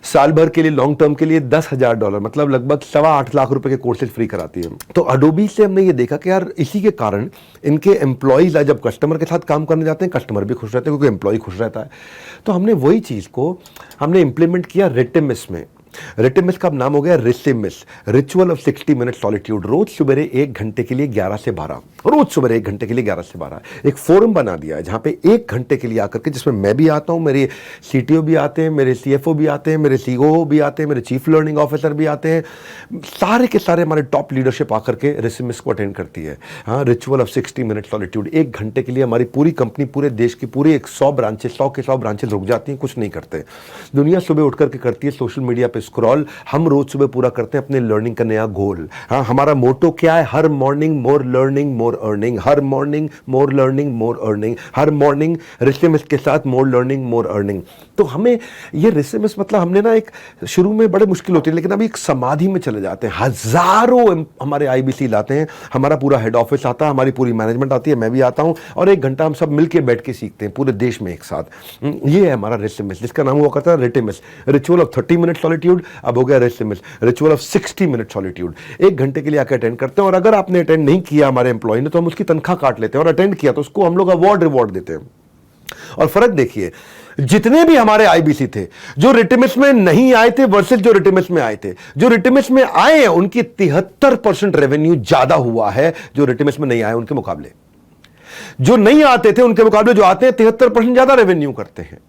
साल भर के लिए, लॉन्ग टर्म के लिए $10,000 मतलब लगभग 8.25 लाख रुपए के कोर्सेज फ्री कराती है। तो अडोबी से हमने ये देखा कि यार इसी के कारण इनके एम्प्लॉयज़ जब कस्टमर के साथ काम करने जाते हैं, कस्टमर भी खुश रहते हैं क्योंकि एम्प्लॉय खुश रहता है। तो हमने वही चीज़ को हमने इंप्लीमेंट किया रेटिमिस में। रेटिमिस का अब नाम हो गया रिसिमिस, रिचुअल ऑफ 60 मिनट सॉलिट्यूड। रोज सुबह 1 घंटे के लिए 11 से 12, रोज सुबह 1 घंटे के लिए 11 से 12 एक फोरम बना दिया है जहां पे 1 घंटे के लिए आकर के, जिसमें मैं भी आता हूं, मेरे सीटीओ भी आते हैं, मेरे सीएफओ भी आते हैं, मेरे सीओओ भी आते हैं, मेरे चीफ लर्निंग ऑफिसर भी आते हैं, सारे के सारे हमारे टॉप लीडरशिप आकर के रिसिमिस को अटेंड करती है। हाँ, रिचुअल ऑफ 60 मिनट सॉलिट्यूड। 1 घंटे के लिए हमारी पूरी कंपनी, पूरे देश की पूरी 100 ब्रांचेस, 100 के 100 ब्रांचेस रुक जाती हैं, कुछ नहीं करते। दुनिया सुबह उठ करके करती है सोशल मीडिया पे स्क्रॉल, हम रोज सुबह पूरा करते हैं अपने लर्निंग का नया गोल। हाँ, हमारा मोटो क्या है? हर morning more learning more earning, हर morning more learning more earning, हर मॉर्निंग रिसिमिस के साथ मोर लर्निंग मोर अर्निंग। तो हमें ये रिसिमिस मतलब हमने ना एक शुरू में बड़े मुश्किल होती है, लेकिन अभी एक समाधि में चले जाते हैं। हजारों हमारे आईबीसी लाते हैं, हमारा पूरा हेड ऑफिस आता है, हमारी पूरी मैनेजमेंट आती है, मैं भी आता हूं, और 1 घंटा हम सब मिलकर बैठ के सीखते हैं पूरे देश में एक साथ। ये है हमारा रिसिमिस, जिसका नाम हुआ करता है रिटिमिस, रिचुअल ऑफ 30 मिनट सॉलिट्यूड। अब हो गया रिसिमिस, रिचुअल ऑफ 60 मिनट सॉलिट्यूड। 1 घंटे के लिए आकर अटेंड करते हैं, और अगर आपने अटेंड नहीं किया हमारे एम्प्लॉय ने, तो हम उसकी तनख्वाह काट लेते हैं, और अटेंड किया तो उसको हम लोग अवार्ड रिवॉर्ड देते हैं। और फर्क देखिए, जितने भी हमारे आईबीसी थे जो रिटिमिस में नहीं आए थे वर्सेस जो रिटिमिस में आए थे, जो रिटिमिस में आए हैं उनकी 73% रेवेन्यू ज्यादा हुआ है जो रिटिमिस में नहीं आए उनके मुकाबले। जो नहीं आते थे उनके मुकाबले जो आते हैं 73% ज्यादा रेवेन्यू करते हैं।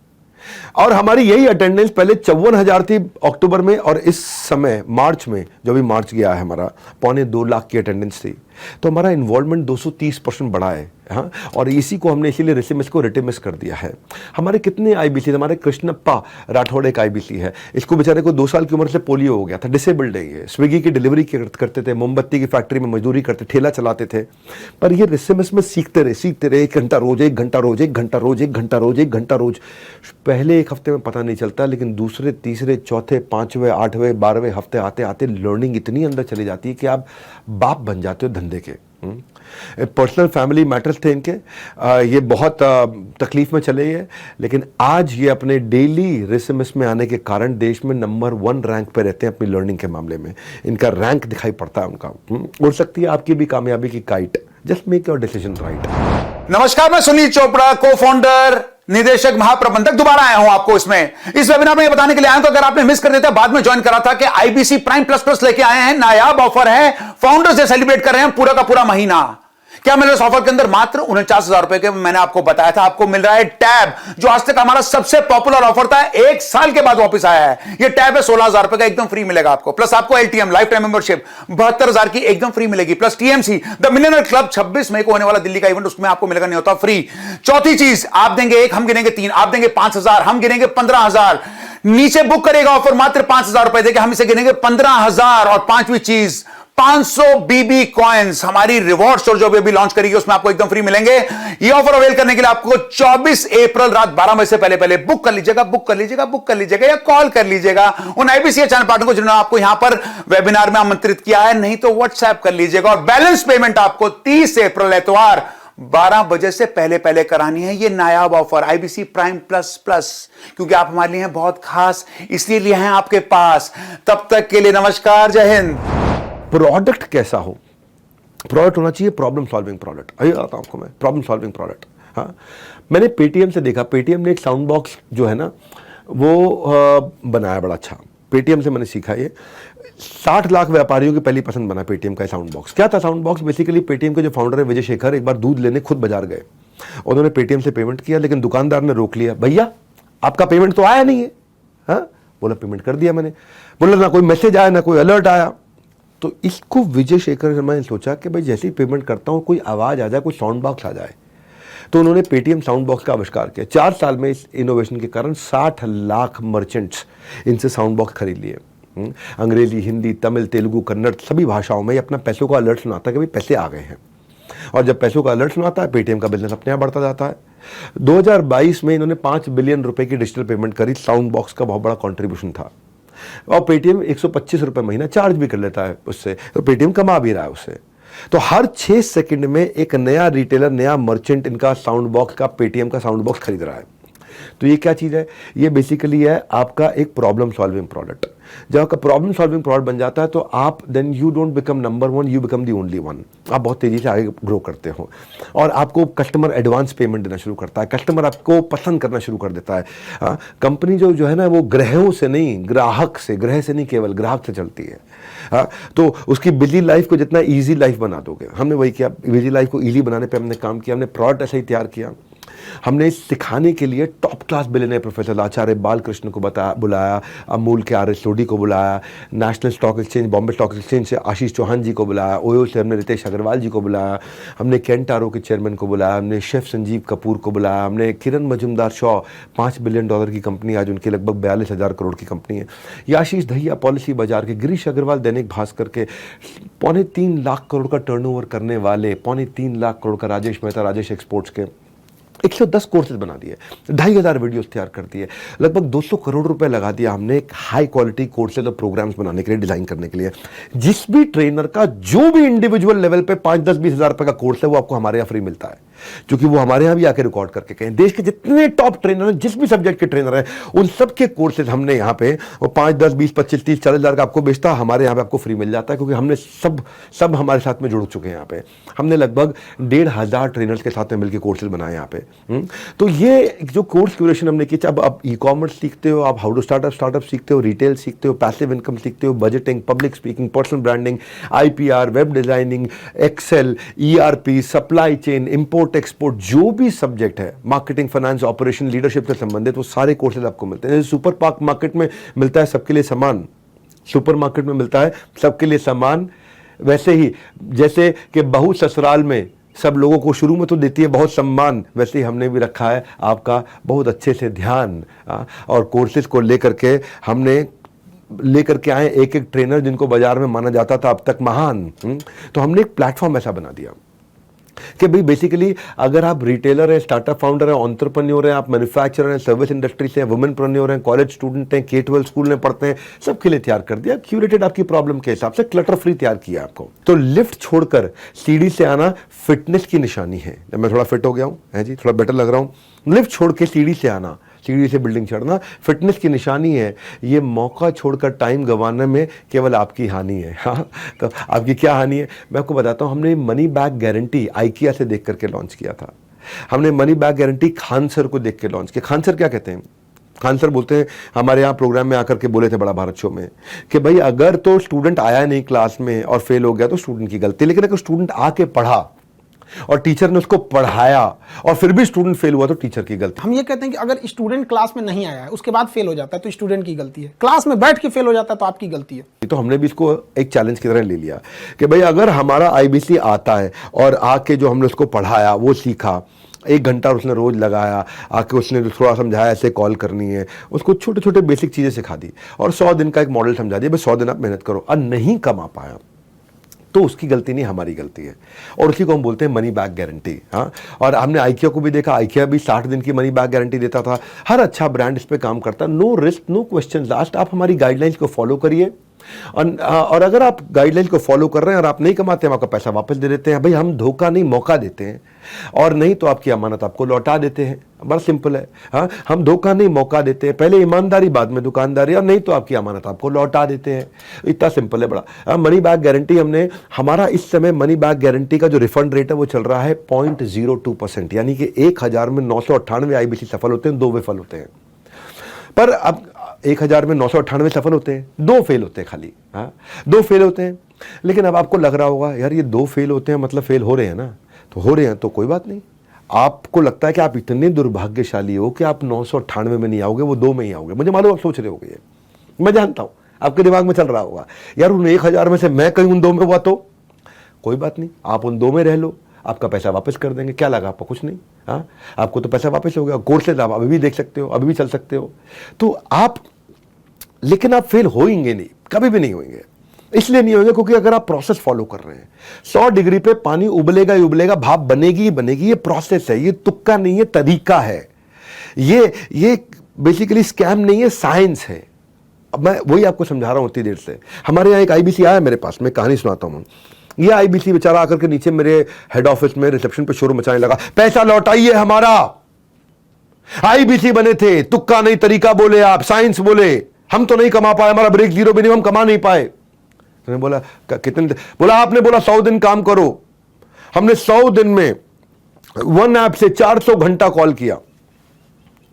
और हमारी यही अटेंडेंस पहले 54,000 थी अक्टूबर में, और इस समय मार्च में, जो भी मार्च गया है हमारा, 2.25 लाख की अटेंडेंस थी। तो हमारा इन्वॉल्वमेंट 230% बढ़ा है। हाँ, और इसी को हमने इसीलिए रिसिमिस को रिटिमिस कर दिया है। हमारे कितने आईबीसी, हमारे कृष्णप्पा राठौड़ एक आईबीसी है, इसको बेचारे को 2 साल की उम्र से पोलियो हो गया था, डिसेबल्ड है ये। स्विगी की डिलीवरी करते थे, मोमबत्ती की फैक्ट्री में मजदूरी करते, ठेला चलाते थे, पर ये रिसिमिस में सीखते रहे 1 घंटा रोज, 1 घंटा रोज, 1 घंटा रोज, 1 घंटा रोज, 1 घंटा रोज। पहले 1 हफ्ते में पता नहीं चलता, लेकिन दूसरे, तीसरे, चौथे, 5वें, 8वें, 12वें हफ्ते आते आते लर्निंग इतनी अंदर चली जाती है कि आप बाप बन जाते हो धंधे के। पर्सनल फैमिली मैटर्स थे इनके, ये बहुत तकलीफ में चले गए, लेकिन आज ये अपने डेली रिसिमिस में आने के कारण देश में नंबर 1 रैंक पे रहते हैं अपनी लर्निंग के मामले में। इनका रैंक दिखाई पड़ता है उनका। उड़ सकती है आपकी भी कामयाबी की kite. Just make your decision right. नमस्कार, मैं सुनील चोपड़ा, को फाउंडर, निदेशक, महाप्रबंधक, दोबारा आया हूं आपको इस वेबिनार में ये बताने के लिए आया हूं, तो अगर आपने मिस कर देता, बाद में ज्वाइन करा था, कि आईबीसी प्राइम प्लस प्लस लेके आए हैं, नायाब ऑफर है, फाउंडर्स डे सेलिब्रेट कर रहे हैं पूरा का पूरा महीना। क्या मिल रहा है इस ऑफर के अंदर? मात्र 49,000 रुपए के, मैंने आपको बताया था, आपको मिल रहा है टैब, जो आज तक हमारा सबसे पॉपुलर ऑफर था, 1 साल के बाद वापस आया है। ये टैब है 16,000 रुपए का, एकदम फ्री मिलेगा आपको। प्लस आपको एलटीएम लाइफ टाइम मेंबरशिप 72,000 की एकदम फ्री मिलेगी। Plus TMC the millionaire club 26 मई को होने वाला दिल्ली का इवेंट, उसमें आपको मिलेगा नहीं होता फ्री। चौथी चीज, आप देंगे 1, हम गिनेंगे 3, आप देंगे 5,000, हम गिनेंगे 15,000। नीचे बुक करेगा ऑफर मात्र 5,000 रुपए देके, हम इसे गिनेंगे 15,000। और 5वीं चीज, 500 बीबी कॉइन्स, हमारी रिवॉर्ड स्टोर जो भी लॉन्च करेगी उसमें आपको एकदम फ्री मिलेंगे। ये ऑफर अवेल करने के लिए आपको 24 अप्रैल रात 12 बजे से पहले बुक कर लीजिएगा, बुक कर लीजिएगा, बुक कर लीजिएगा, या कॉल कर लीजिएगा उन आईबीसी चैनल पार्टनर को जिन्होंने आपको यहां पर वेबिनार में आमंत्रित किया है, नहीं तो व्हाट्सएप कर लीजिएगा। और बैलेंस पेमेंट आपको 30 अप्रैल एतवार 12 बजे से पहले करानी है। ये नायाब offer IBC prime plus plus, क्योंकि आप हमारे लिए हैं बहुत खास, इसलिए लिए हैं आपके पास। तब तक के लिए नमस्कार, जय हिंद। प्रोडक्ट कैसा हो? प्रोडक्ट होना चाहिए प्रॉब्लम सॉल्विंग प्रोडक्ट। अभी आता हूं आपको मैं, प्रॉब्लम सॉल्विंग प्रोडक्ट। हाँ, मैंने पेटीएम से देखा, पेटीएम ने एक साउंड बॉक्स जो है ना वो बनाया बड़ा अच्छा। पेटीएम से मैंने सीखा, ये 60 लाख व्यापारियों की पहली पसंद बना पेटीएम का साउंड बॉक्स। क्या था साउंड बॉक्स? बेसिकली पेटीएम के जो फाउंडर है विजय शेखर, एक बार दूध लेने खुद बाजार गए, उन्होंने पेटीएम से पेमेंट किया, लेकिन दुकानदार ने रोक लिया, भैया आपका पेमेंट तो आया नहीं है। हाँ, बोला पेमेंट कर दिया मैंने। बोला ना कोई मैसेज आया ना कोई अलर्ट आया। तो इसको विजय शेखर शर्मा ने सोचा कि भाई जैसे ही पेमेंट करता हूं कोई आवाज आ जाए, कोई साउंड बॉक्स आ जाए। तो उन्होंने पेटीएम साउंड बॉक्स का आविष्कार किया। 4 साल में इस इनोवेशन के कारण 60 लाख मर्चेंट्स इनसे साउंड बॉक्स खरीद लिए। अंग्रेजी, हिंदी, तमिल, तेलुगु, कन्नड़ सभी भाषाओं में अपना पैसों का अलर्ट सुनाता है कि भाई पैसे आ गए हैं, और जब पैसों का अलर्ट सुनाता है पेटीएम का बिजनेस अपने आप बढ़ता जाता है। 2022 में इन्होंने 5 बिलियन रुपए की डिजिटल पेमेंट करी। साउंड बॉक्स का बहुत बड़ा कंट्रीब्यूशन था, और पेटीएम 125 रुपए महीना चार्ज भी कर लेता है उससे, तो पेटीएम कमा भी रहा है उससे। तो हर 6 सेकंड में एक नया रिटेलर, नया मर्चेंट इनका साउंड बॉक्स का, पेटीएम का साउंड बॉक्स खरीद रहा है। तो ये क्या चीज़ है? ये बेसिकली है आपका एक प्रॉब्लम सॉल्विंग प्रोडक्ट। जब आपका प्रॉब्लम सॉल्विंग प्रोडक्ट बन जाता है तो आप then you don't become number 1, you become the only one. आप बहुत तेजी से आगे ग्रो करते हो, और आपको कस्टमर एडवांस पेमेंट देना शुरू करता है, कस्टमर आपको पसंद करना शुरू कर देता है। कंपनी जो है ना, वो ग्रहों से नहीं, ग्राहक से, ग्रह से नहीं, केवल ग्राहक से चलती है। तो उसकी बिजी लाइफ को जितना ईजी लाइफ बना दोगे, हमने वही किया। बिजी लाइफ को ईजी बनाने पर हमने काम किया, हमने प्रोडक्ट ऐसा ही तैयार किया। हमने सिखाने के लिए टॉप क्लास बिलियनियर प्रोफेसर आचार्य बालकृष्ण को बुलाया, अमूल के आर एस सोडी को बुलाया, national stock exchange, Bombay stock exchange से आशीष चौहान जी को बुलाया, ओयो से हमने रितेश अग्रवाल जी को बुलाया, हमने केंटारो के चेयरमैन को बुलाया, हमने शेफ संजीव कपूर को बुलाया, हमने किरण मजुमदार शॉ, $5 बिलियन की कंपनी, आज उनकी लगभग 42,000 करोड़ की कंपनी है। ये आशीष दहिया पॉलिसी बाजार के, गिरीश अग्रवाल दैनिक भास्कर के, 3.25 लाख करोड़ का टर्नओवर करने वाले, 3.25 लाख करोड़ का राजेश मेहता, राजेश एक्सपोर्ट्स के 110 कोर्सेज बना दिए, 2,500 वीडियोस तैयार कर दिए, लगभग 200 करोड़ रुपए लगा दिया हमने एक हाई क्वालिटी कोर्सेज और प्रोग्राम्स बनाने के लिए, डिजाइन करने के लिए। जिस भी ट्रेनर का जो भी इंडिविजुअल लेवल पे 5, 10, 20 हजार रुपए का कोर्स है, वो आपको हमारे यहाँ फ्री मिलता है, क्योंकि वो हमारे यहाँ भी आके रिकॉर्ड करके कहें। देश के जितने टॉप ट्रेनर हैं, जिस भी सब्जेक्ट के ट्रेनर हैं, उन सबके कोर्सेज हमने यहाँ पे, वो 5, 10, 20, 25, 30, 40 हजार का आपको बेचता, हमारे यहाँ पे आपको फ्री मिल जाता है, क्योंकि हमने सब हमारे साथ में जुड़ चुके हैं। यहाँ पे हमने लगभग 1,500 ट्रेनर्स के साथ में मिलकर कोर्सेज बनाए यहाँ पे। तो ये जो कोर्स क्यूरेशन हमने की, अब आप ई कॉमर्स सीखते हो, आप हाउ टू स्टार्टअप सीखते हो, रिटेल सीखते हो, पैसिव इनकम सीखते हो, budgeting, public speaking, personal branding, IPR, web designing, excel, ERP, supply chain, import export, जो भी सब्जेक्ट है, मार्केटिंग, फाइनेंस, ऑपरेशन, लीडरशिप से संबंधित, वो सारे कोर्सेज आपको मिलते हैं। सुपर मार्केट में मिलता है सबके लिए समान, सुपर मार्केट में मिलता है सबके लिए समान, वैसे ही जैसे कि बहू ससुराल में सब लोगों को शुरू में तो देती है बहुत सम्मान, वैसे ही हमने भी रखा है आपका बहुत अच्छे से ध्यान। और कोर्सेज को लेकर के हमने लेकर के आए एक ट्रेनर जिनको बाजार में माना जाता था अब तक महान। तो हमने एक प्लेटफॉर्म ऐसा बना दिया कि भाई बेसिकली अगर आप रिटेलर हैं, स्टार्टअप फाउंडर हैं, एंटरप्रेन्योर हैं, आप मैन्युफैक्चरर हैं, सर्विस इंडस्ट्री से हैं, वुमेनप्रेन्योर हैं, कॉलेज स्टूडेंट हैं, K-12 स्कूल में पढ़ते हैं, सबके लिए तैयार कर दिया, क्यूरेटेड आपकी प्रॉब्लम के हिसाब से, क्लटर फ्री तैयार किया आपको। तो लिफ्ट छोड़कर सीढ़ी से आना फिटनेस की निशानी है। जब मैं थोड़ा फिट हो गया हूँ, है जी, थोड़ा बेटर लग रहा हूँ, लिफ्ट छोड़ के सीढ़ी से आना, सीढ़ी से बिल्डिंग चढ़ना फिटनेस की निशानी है। ये मौका छोड़कर टाइम गंवाने में केवल आपकी हानि है। हाँ, तो आपकी क्या हानि है मैं आपको बताता हूँ। हमने मनी बैक गारंटी IKEA से देख करके लॉन्च किया था। हमने money back guarantee Khan sir को देख के लॉन्च किया। खान सर क्या कहते हैं? खान सर बोलते हैं, हमारे यहाँ प्रोग्राम में आकर के बोले थे बड़ा भारत शो में, कि भाई अगर तो स्टूडेंट आया नहीं क्लास में और फेल हो गया तो स्टूडेंट की गलती, लेकिन अगर स्टूडेंट आके पढ़ा और टीचर ने उसको पढ़ाया और फिर भी स्टूडेंट फेल हुआ तो टीचर की गलती। हम ये कहते हैं कि अगर स्टूडेंट क्लास में नहीं आया है उसके बाद फेल हो जाता है तो स्टूडेंट की गलती है, क्लास में बैठ के फेल हो जाता है तो आपकी गलती है। तो हमने भी इसको एक चैलेंज की तरह ले लिया कि भाई अगर हमारा IBC आता है और आके जो हमने उसको पढ़ाया, वो सीखा, 1 घंटा उसने रोज लगाया, आके उसने थोड़ा समझाया ऐसे कॉल करनी है, उसको छोटे छोटे बेसिक चीजें सिखा दी और 100 दिन का एक मॉडल समझा दिया, भाई 100 दिन आप मेहनत करो, और नहीं कमा पाया तो उसकी गलती नहीं, हमारी गलती है। और उसी को हम बोलते हैं मनी बैक गारंटी। हाँ, और हमने IKEA को भी देखा, IKEA भी 60 दिन की मनी बैक गारंटी देता था। हर अच्छा ब्रांड इस पे काम करता है। No risk, no question last. आप हमारी गाइडलाइंस को फॉलो करिए, और अगर आप गाइडलाइंस को फॉलो कर रहे हैं और आप नहीं कमाते, हम आपका पैसा वापस दे देते हैं। भाई हम धोखा नहीं, मौका देते हैं, और नहीं तो आपकी अमानत आपको लौटा देते हैं। बड़ा सिंपल है। हाँ, हम धोखा नहीं, मौका देते हैं, पहले ईमानदारी बाद में दुकानदारी, और नहीं तो आपकी अमानत आपको लौटा देते हैं। इतना सिंपल है बड़ा। मनी बैक गारंटी हमने, हमारा इस समय मनी बैक गारंटी का जो रिफंड रेट है वो चल रहा है 0.02%, यानी कि 1000 में 998 IBC सफल होते हैं, 2 विफल होते हैं। पर अब 1000 में 998 सफल होते हैं, 2 फेल होते हैं खाली। हाँ, 2 फेल होते हैं। लेकिन अब आपको लग रहा होगा यार ये 2 फेल होते हैं मतलब फेल हो रहे हैं ना, तो हो रहे हैं तो कोई बात नहीं। आपको लगता है कि आप इतने दुर्भाग्यशाली हो कि आप 998 में नहीं आओगे, वो 2 में ही आओगे। मुझे मालूम आप सोच रहे होगे, मैं जानता हूं आपके दिमाग में चल रहा होगा, यार उन 1000 में से मैं कहीं उन 2 में हुआ तो कोई बात नहीं, आप उन 2 में रह लो, आपका पैसा वापस कर देंगे। क्या लगा आपको? कुछ नहीं। हाँ, आपको तो पैसा वापस हो गया। कोर्सेज आप अभी भी देख सकते हो, अभी भी चल सकते हो। तो आप, लेकिन आप फेल होएंगे नहीं, कभी भी नहीं होंगे। इसलिए नहीं होंगे क्योंकि अगर आप प्रोसेस फॉलो कर रहे हैं, 100 डिग्री पे पानी उबलेगा ही उबलेगा, भाप बनेगी ही बनेगी। ये प्रोसेस है, ये तुक्का नहीं है, तरीका है। ये बेसिकली स्कैम नहीं है, साइंस है। अब मैं वही आपको समझा रहा हूं इतनी देर से। हमारे यहाँ एक आईबीसी आया मेरे पास, मैं कहानी सुनाता हूं। ये आईबीसी बेचारा आकर के नीचे मेरे हेड ऑफिस में रिसेप्शन पे शोर मचाने लगा, पैसा लौटाइए हमारा। आईबीसी बने थे, तुक्का नहीं, तरीका बोले आप, साइंस बोले, हम तो नहीं कमा पाए, हमारा ब्रेक जीरो भी नहीं, हम कमा नहीं पाए। मैंने बोला कितने? बोला आपने बोला 100 दिन काम करो। हमने 100 दिन में वन ऐप से 400 घंटा कॉल किया,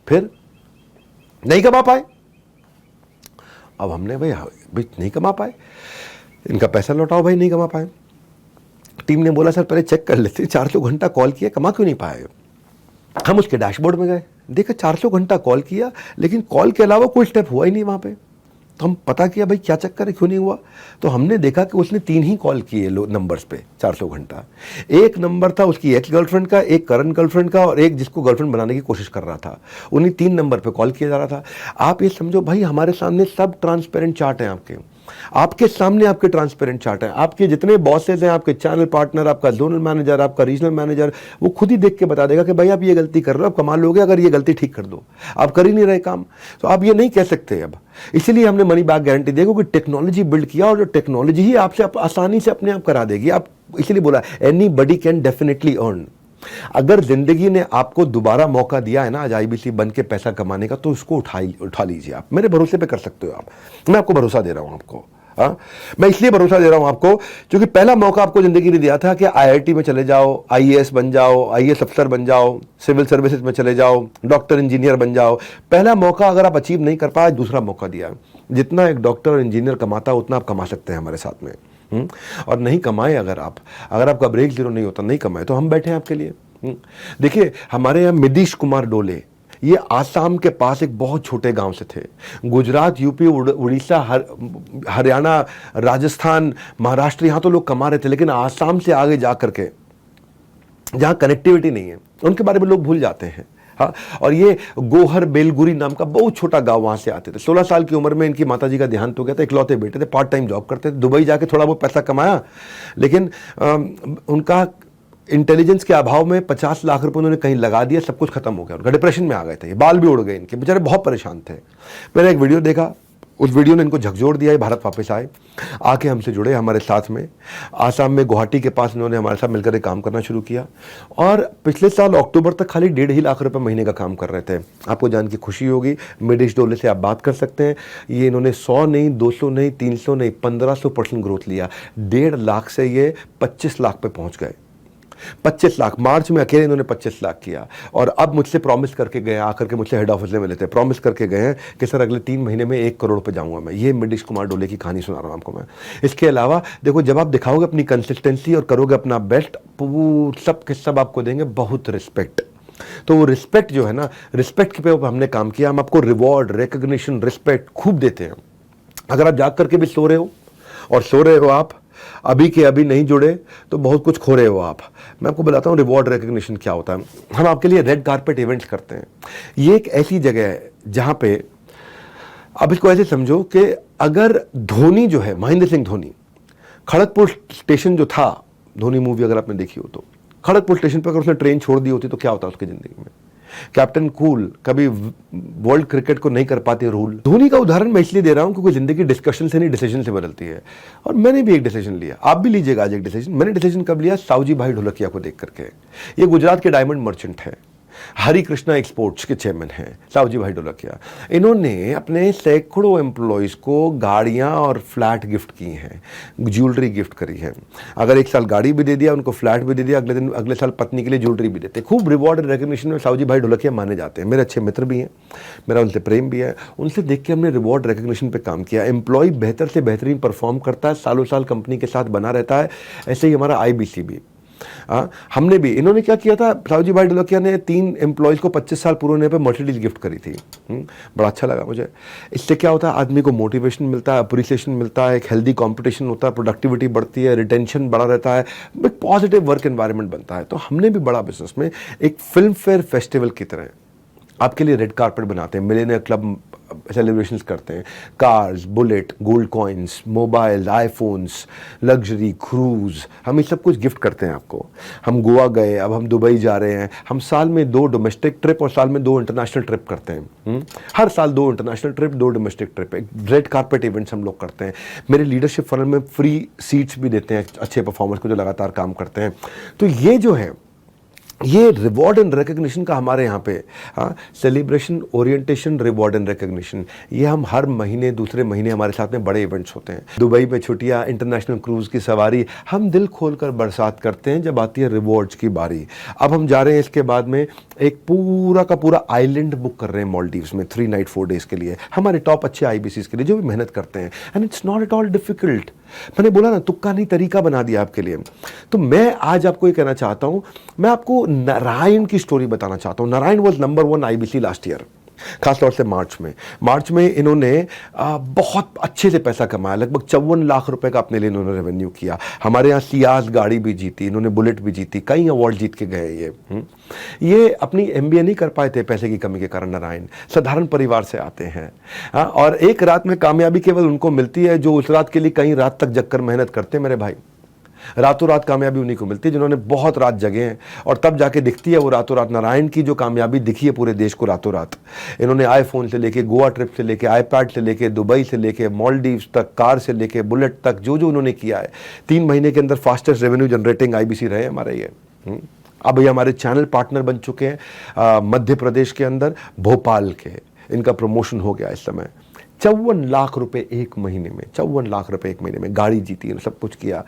फिर नहीं कमा पाए। अब हमने भाई नहीं कमा पाए, इनका पैसा लौटाओ भाई, नहीं कमा पाए। टीम ने बोला सर पहले चेक कर लेते, 400 घंटा कॉल किया, कमा क्यों नहीं पाए। हम उसके डैशबोर्ड में गए, देखा 400 घंटा कॉल किया, लेकिन कॉल के अलावा कोई स्टेप हुआ ही नहीं वहां पे। तो हम पता किया भाई क्या चक्कर है, क्यों नहीं हुआ। तो हमने देखा कि उसने 3 ही कॉल किए नंबर्स पे 400 घंटा। एक नंबर था उसकी एक्स गर्लफ्रेंड का, एक करंट गर्लफ्रेंड का, और एक जिसको गर्लफ्रेंड बनाने की कोशिश कर रहा था। उन्हीं 3 नंबर पे कॉल किया जा रहा था। आप ये समझो भाई, हमारे सामने सब ट्रांसपेरेंट चार्ट हैं आपके सामने, आपके ट्रांसपेरेंट चार्ट है। आपके जितने बॉसेज हैं, आपके चैनल पार्टनर, आपका जोनल मैनेजर, आपका रीजनल मैनेजर, वो खुद ही देख के बता देगा कि भाई आप ये गलती कर रहे हो, आप कमा लोगे अगर ये गलती ठीक कर दो। आप कर ही नहीं रहे काम, तो आप ये नहीं कह सकते अब। इसीलिए हमने मनी बैक गारंटी दी, क्योंकि टेक्नोलॉजी बिल्ड किया, और जो टेक्नोलॉजी ही आपसे आसानी से अपने आप करा देगी। आप इसीलिए बोला एनीबडी कैन डेफिनेटली अर्न। अगर जिंदगी ने आपको दोबारा मौका दिया है ना आज आईबीसी बन के पैसा कमाने का, तो उसको उठा लीजिए। आप मेरे भरोसे पे कर सकते हो आप, मैं आपको भरोसा दे रहा हूं आपको। हाँ, मैं इसलिए भरोसा दे रहा हूं आपको क्योंकि पहला मौका आपको जिंदगी ने दिया था कि आईआईटी में चले जाओ, आईएएस बन जाओ, आईएएस अफसर बन जाओ, सिविल सर्विसेज में चले जाओ, डॉक्टर इंजीनियर बन जाओ। पहला मौका अगर आप अचीव नहीं कर पाए, दूसरा मौका दिया। जितना एक डॉक्टर और इंजीनियर कमाता उतना आप कमा सकते हैं हमारे साथ में। और नहीं कमाए अगर आपका ब्रेक जीरो नहीं होता, नहीं कमाए, तो हम बैठे हैं आपके लिए। देखिए हमारे यहाँ मिदीश कुमार डोले, ये आसाम के पास एक बहुत छोटे गांव से थे। गुजरात, यूपी, उड़ीसा, हरियाणा, राजस्थान, महाराष्ट्र, यहाँ तो लोग कमा रहे थे, लेकिन आसाम से आगे जा करके जहाँ कनेक्टिविटी नहीं है, उनके बारे में लोग भूल जाते हैं। हाँ, और ये गोहर बेलगुरी नाम का बहुत छोटा गांव, वहां से आते थे। 16 साल की उम्र में इनकी माताजी का देहांत हो गया था। इकलौते बेटे थे, पार्ट टाइम जॉब करते थे, दुबई जाके थोड़ा बहुत पैसा कमाया, लेकिन उनका इंटेलिजेंस के अभाव में 50 लाख रुपए उन्होंने कहीं लगा दिया, सब कुछ खत्म हो गया उनका। डिप्रेशन में आ गए थे, बाल भी उड़ गए इनके, बेचारे बहुत परेशान थे। मैंने एक वीडियो देखा, उस वीडियो ने इनको झकझोर दिया। भारत वापस आए, आके हमसे जुड़े हमारे साथ में। आसाम में गुवाहाटी के पास इन्होंने हमारे साथ मिलकर काम करना शुरू किया, और पिछले साल अक्टूबर तक खाली 1.5 लाख रुपए महीने का काम कर रहे थे। आपको जान के खुशी होगी, मिडिश डोले से आप बात कर सकते हैं। ये इन्होंने 100 नहीं, 200 नहीं, 300 नहीं, 1500% ग्रोथ लिया। 1.5 लाख से ये 25 लाख पे पहुंच गए। 25 लाख मार्च में अकेले इन्होंने 25 लाख किया। और अब मुझसे प्रॉमिस करके गए, आकर के मुझसे हेड ऑफिस में मिले थे, प्रॉमिस करके गए हैं कि सर अगले 3 महीने में 1 करोड़ पे जाऊंगा मैं। ये मिडिश कुमार डोले की कहानी सुना रहा हूं आपको मैं। इसके अलावा देखो, जब आप दिखाओगे अपनी कंसिस्टेंसी और करोगे अपना बेस्ट, सब के सब आपको देंगे बहुत रिस्पेक्ट। तो वो रिस्पेक्ट जो है ना, रिस्पेक्ट पे हमने काम किया। हम आपको रिवॉर्ड, रिकग्निशन, रिस्पेक्ट खूब देते हैं। अगर आप जाग करके भी सो रहे हो, और सो रहे हो आप अभी के अभी नहीं जुड़े, तो बहुत कुछ खो रहे हो आप। मैं आपको बताता हूँ रिवॉर्ड रिकग्निशन क्या होता है। हम आपके लिए रेड कारपेट इवेंट्स करते हैं। ये एक ऐसी जगह है जहां पे, अब इसको ऐसे समझो कि अगर धोनी जो है, महेंद्र सिंह धोनी, खड़गपुर स्टेशन जो था, धोनी मूवी अगर आपने देखी हो तो, खड़गपुर स्टेशन पर अगर उसने ट्रेन छोड़ दी होती तो क्या होता उसकी जिंदगी में। कैप्टन कूल कभी वर्ल्ड क्रिकेट को नहीं कर पाते रूल। धोनी का उदाहरण मैं इसलिए दे रहा हूं क्योंकि जिंदगी डिस्कशन से नहीं, डिसीजन से बदलती है। और मैंने भी एक डिसीजन लिया, आप भी लीजिएगा आज एक डिसीजन। मैंने डिसीजन कब लिया? सावजी भाई ढोलकिया को देख करके। ये गुजरात के डायमंड मर्चेंट है, हरी कृष्णा एक्सपोर्ट्स के चेयरमैन हैं सावजी भाई ढोलकिया। इन्होंने अपने सैकड़ों एम्प्लॉयज़ को गाड़ियां और फ्लैट गिफ्ट की हैं, ज्वेलरी गिफ्ट करी है। अगर एक साल गाड़ी भी दे दिया, उनको फ्लैट भी दे दिया, अगले साल पत्नी के लिए ज्वेलरी भी देते। खूब रिवॉर्ड रिकग्निशन में सावजी भाई ढोलकिया माने जाते हैं। मेरे अच्छे मित्र भी हैं, मेरा उनसे प्रेम भी है। उनसे देख के हमने रिवॉर्ड रिकग्निशन पर काम किया। एम्प्लॉय बेहतर से बेहतरीन परफॉर्म करता है, सालों साल कंपनी के साथ बना रहता है। ऐसे ही हमारा आईबीसी भी। हमने भी, इन्होंने क्या किया था, साहूजी भाई ढोलकिया ने 3 एम्प्लॉयज़ को 25 साल पूरे होने पे मर्सिडीज गिफ्ट करी थी। बड़ा अच्छा लगा मुझे। इससे क्या होता है, आदमी को मोटिवेशन मिलता है, अप्रिसिएशन मिलता है, एक हेल्दी कंपटीशन होता है, प्रोडक्टिविटी बढ़ती है, रिटेंशन बढ़ा रहता है, एक पॉजिटिव वर्क एनवायरनमेंट बनता है। तो हमने भी बड़ा बिजनेस में एक फिल्म फेयर फेस्टिवल की तरह आपके लिए रेड कारपेट बनाते हैं, मिलेनियर क्लब सेलिब्रेशंस करते हैं, cars, bullet, gold coins, mobile, iPhones, luxury, cruise, हम ये सब कुछ गिफ्ट करते हैं आपको। हम गोवा गए, अब हम दुबई जा रहे हैं। हम साल में 2 डोमेस्टिक ट्रिप और साल में 2 इंटरनेशनल ट्रिप करते हैं। हर साल 2 इंटरनेशनल ट्रिप, 2 डोमेस्टिक ट्रिप, एक रेड कारपेट इवेंट्स हम लोग करते हैं। मेरे लीडरशिप फनल में फ्री सीट्स भी देते हैं अच्छे परफॉर्मर्स को जो लगातार काम करते हैं। तो ये जो है, ये रिवॉर्ड एंड रिकग्निशन का हमारे यहाँ पे celebration, orientation, reward and recognition, ये हम हर महीने दूसरे महीने हमारे साथ में बड़े इवेंट्स होते हैं। दुबई में छुट्टियाँ, इंटरनेशनल क्रूज़ की सवारी, हम दिल खोलकर बरसात करते हैं जब आती है रिवॉर्ड्स की बारी। अब हम जा रहे हैं इसके बाद में एक पूरा का पूरा आइलैंड बुक कर रहे हैं मालदीव्स में 3 नाइट 4 डेज के लिए, हमारे टॉप अच्छे IBCs के लिए जो भी मेहनत करते हैं। And it's not at all difficult. मैंने बोला ना, तुक्का नहीं, तरीका बना दिया आपके लिए। तो मैं आज आपको ये कहना चाहता हूँ, मैं आपको नारायण की स्टोरी बताना चाहता हूँ। Narayan was number 1 IBC last year, खासतौर से मार्च में इन्होंने बहुत अच्छे से पैसा कमाया, लगभग 54 लाख रुपए का अपने लिए इन्होंने रेवेन्यू किया। हमारे यहाँ सियाज गाड़ी भी जीती, इन्होंने बुलेट भी जीती, कई अवार्ड जीत के गए। ये अपनी MBA नहीं कर पाए थे पैसे की कमी के कारण। नारायण साधारण परिवार से आते हैं, और एक रात में कामयाबी केवल उनको मिलती है जो उस रात के लिए कई रात तक जगकर मेहनत करते हैं। मेरे भाई, रातों रात कामयाबी उन्हीं को मिलती है जिन्होंने बहुत रात जगे हैं, और तब जाके दिखती है वो रातों रात। नारायण की जो कामयाबी दिखी है पूरे देश को रातों रात, इन्होंने आईफोन से लेके, गोवा ट्रिप से लेके, iPad से लेके, दुबई से लेके, मालदीव्स तक, कार से लेके, बुलेट तक, जो उन्होंने किया है, 3 महीने के अंदर फास्टेस्ट रेवेन्यू जनरेटिंग IBC रहे हमारे ये। अब ये हमारे चैनल पार्टनर बन चुके हैं मध्य प्रदेश के अंदर, भोपाल के। इनका प्रमोशन हो गया इस समय। 54 लाख रुपए एक महीने में, 54 लाख रुपए एक महीने में, गाड़ी जीती, सब कुछ किया।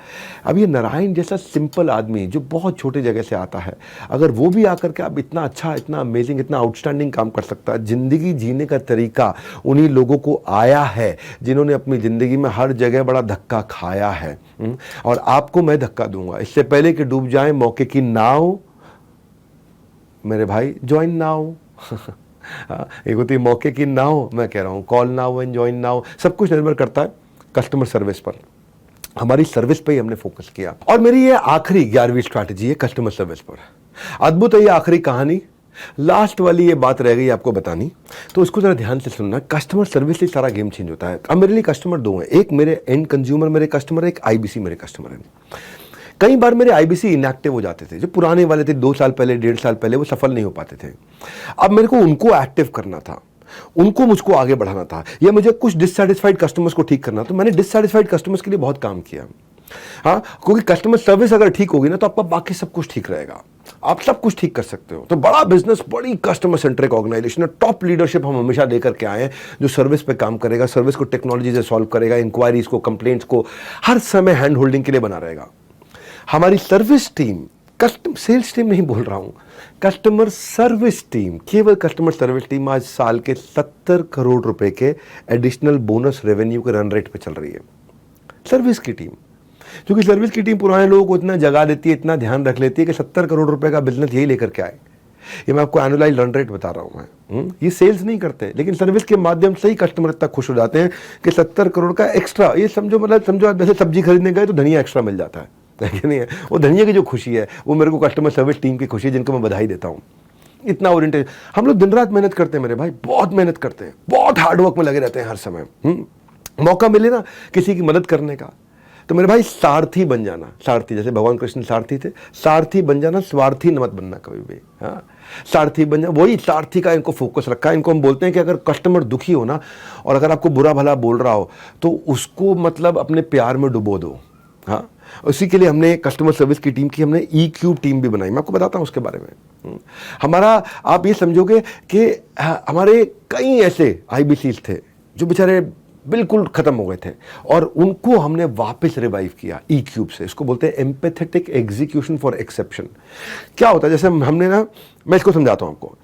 अब ये नारायण जैसा सिंपल आदमी जो बहुत छोटे जगह से आता है, अगर वो भी आकर के अब इतना अच्छा, इतना अमेजिंग, इतना आउटस्टैंडिंग काम कर सकता है। जिंदगी जीने का तरीका उन्हीं लोगों को आया है जिन्होंने अपनी जिंदगी में हर जगह बड़ा धक्का खाया है। और आपको मैं धक्का दूंगा, इससे पहले कि डूब जाए मौके की नाव, मेरे भाई ज्वाइन नाउ। एक होती है मौके की नाव, मैं कह रहा हूँ call now and join now. सब कुछ निर्भर करता है कस्टमर सर्विस पर। हमारी सर्विस पे ही हमने फोकस किया, और मेरी ये आखिरी 11वीं स्ट्रैटेजी है कस्टमर सर्विस पर। अद्भुत है ये आखिरी कहानी, लास्ट वाली ये बात रह गई आपको बतानी, तो इसको जरा ध्यान से सुनना। कस्टमर सर्विस से सारा गेम चेंज होता है। अब मेरे लिए कस्टमर 2 हैं, एक मेरे एंड कंज्यूमर मेरे कस्टमर है, एक IBC मेरे कस्टमर है। कई बार मेरे IBC इनएक्टिव हो जाते थे, जो पुराने वाले थे 2 साल पहले, 1.5 साल पहले, वो सफल नहीं हो पाते थे। अब मेरे को उनको एक्टिव करना था, उनको मुझको आगे बढ़ाना था, या मुझे कुछ डिससैटिस्फाइड कस्टमर्स को ठीक करना। तो मैंने डिससैटिस्फाइड कस्टमर्स के लिए बहुत काम किया। क्योंकि कस्टमर सर्विस अगर ठीक होगी ना, तो आपका बाकी सब कुछ ठीक रहेगा, आप सब कुछ ठीक कर सकते हो। तो बड़ा बिजनेस, बड़ी customer centric organisation, top leadership हम हमेशा लेकर के आए हैं जो सर्विस पे काम करेगा, सर्विस को टेक्नोलॉजी से सॉल्व करेगा, इंक्वायरीज को, कंप्लेंट्स को हर समय हैंड होल्डिंग के लिए बना रहेगा। हमारी service team, customer sales team नहीं बोल रहा हूं, कस्टमर सर्विस टीम, केवल कस्टमर सर्विस टीम आज साल के 70 करोड़ रुपए के एडिशनल बोनस रेवेन्यू के रन रेट पे चल रही है। सर्विस की टीम, क्योंकि सर्विस की टीम पुराने लोगों को इतना जगा देती है, इतना ध्यान रख लेती है कि 70 करोड़ रुपए का बिजनेस यही लेकर के आए। ये मैं आपको एनुअलाइज रन रेट बता रहा हूं मैं। ये सेल्स नहीं करते, लेकिन सर्विस के माध्यम से ही कस्टमर इतना खुश हो जाते हैं कि 70 करोड़ का एक्स्ट्रा, ये समझो, मतलब समझो आप जैसे सब्जी खरीदने गए तो धनिया एक्स्ट्रा मिल जाता है कि नहीं है। वो धनिया की जो खुशी है वो मेरे को कस्टमर सर्विस टीम की खुशी है, जिनको मैं बधाई देता हूँ। इतना ओरिएंटेड, हम लोग दिन रात मेहनत करते हैं मेरे भाई, बहुत मेहनत करते हैं, बहुत हार्डवर्क में लगे रहते हैं हर समय। मौका मिले ना किसी की मदद करने का, तो मेरे भाई सारथी बन जाना। सारथी, जैसे भगवान कृष्ण सारथी थे, सारथी बन जाना, स्वार्थी मत बनना कभी भी। हाँ, सारथी बन जाना, वही सारथी का इनको फोकस रखा है। इनको हम बोलते हैं कि अगर कस्टमर दुखी हो ना, और अगर आपको बुरा भला बोल रहा हो, तो उसको मतलब अपने प्यार में डुबो दो। हाँ, उसी के लिए हमने कस्टमर सर्विस की टीम की हमने EQ टीम भी बनाई, मैं आपको बताता हूँ उसके बारे में। हमारा, आप ये समझोगे कि हमारे कई ऐसे IBCs थे जो बेचारे बिल्कुल खत्म हो गए थे, और उनको हमने वापस रिवाइव किया EQ से। इसको बोलते हैं एम्पैथेटिक एग्जीक्यूशन फॉर एक्सेप्शन। क्या होता है, जैसे हमने ना, मैं इसको समझाता हूँ आपको।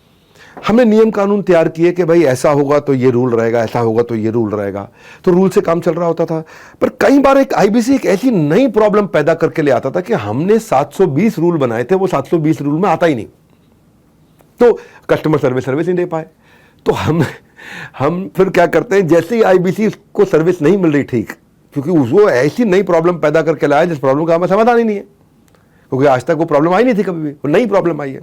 हमने नियम कानून तैयार किए कि भाई ऐसा होगा तो ये रूल रहेगा, ऐसा होगा तो ये रूल रहेगा, तो रूल से काम चल रहा होता था। पर कई बार एक आईबीसी एक ऐसी नई प्रॉब्लम पैदा करके ले आता था कि हमने 720 रूल बनाए थे, वो 720 रूल में आता ही नहीं, तो कस्टमर सर्विस नहीं दे पाए। तो हम फिर क्या करते हैं, जैसे ही आईबीसी को सर्विस नहीं मिल रही ठीक, क्योंकि उसको ऐसी नई प्रॉब्लम पैदा करके लाया जिस प्रॉब्लम का हमें समाधान ही नहीं है, क्योंकि आज तक वो प्रॉब्लम आई नहीं थी कभी भी, वो नई प्रॉब्लम आई है।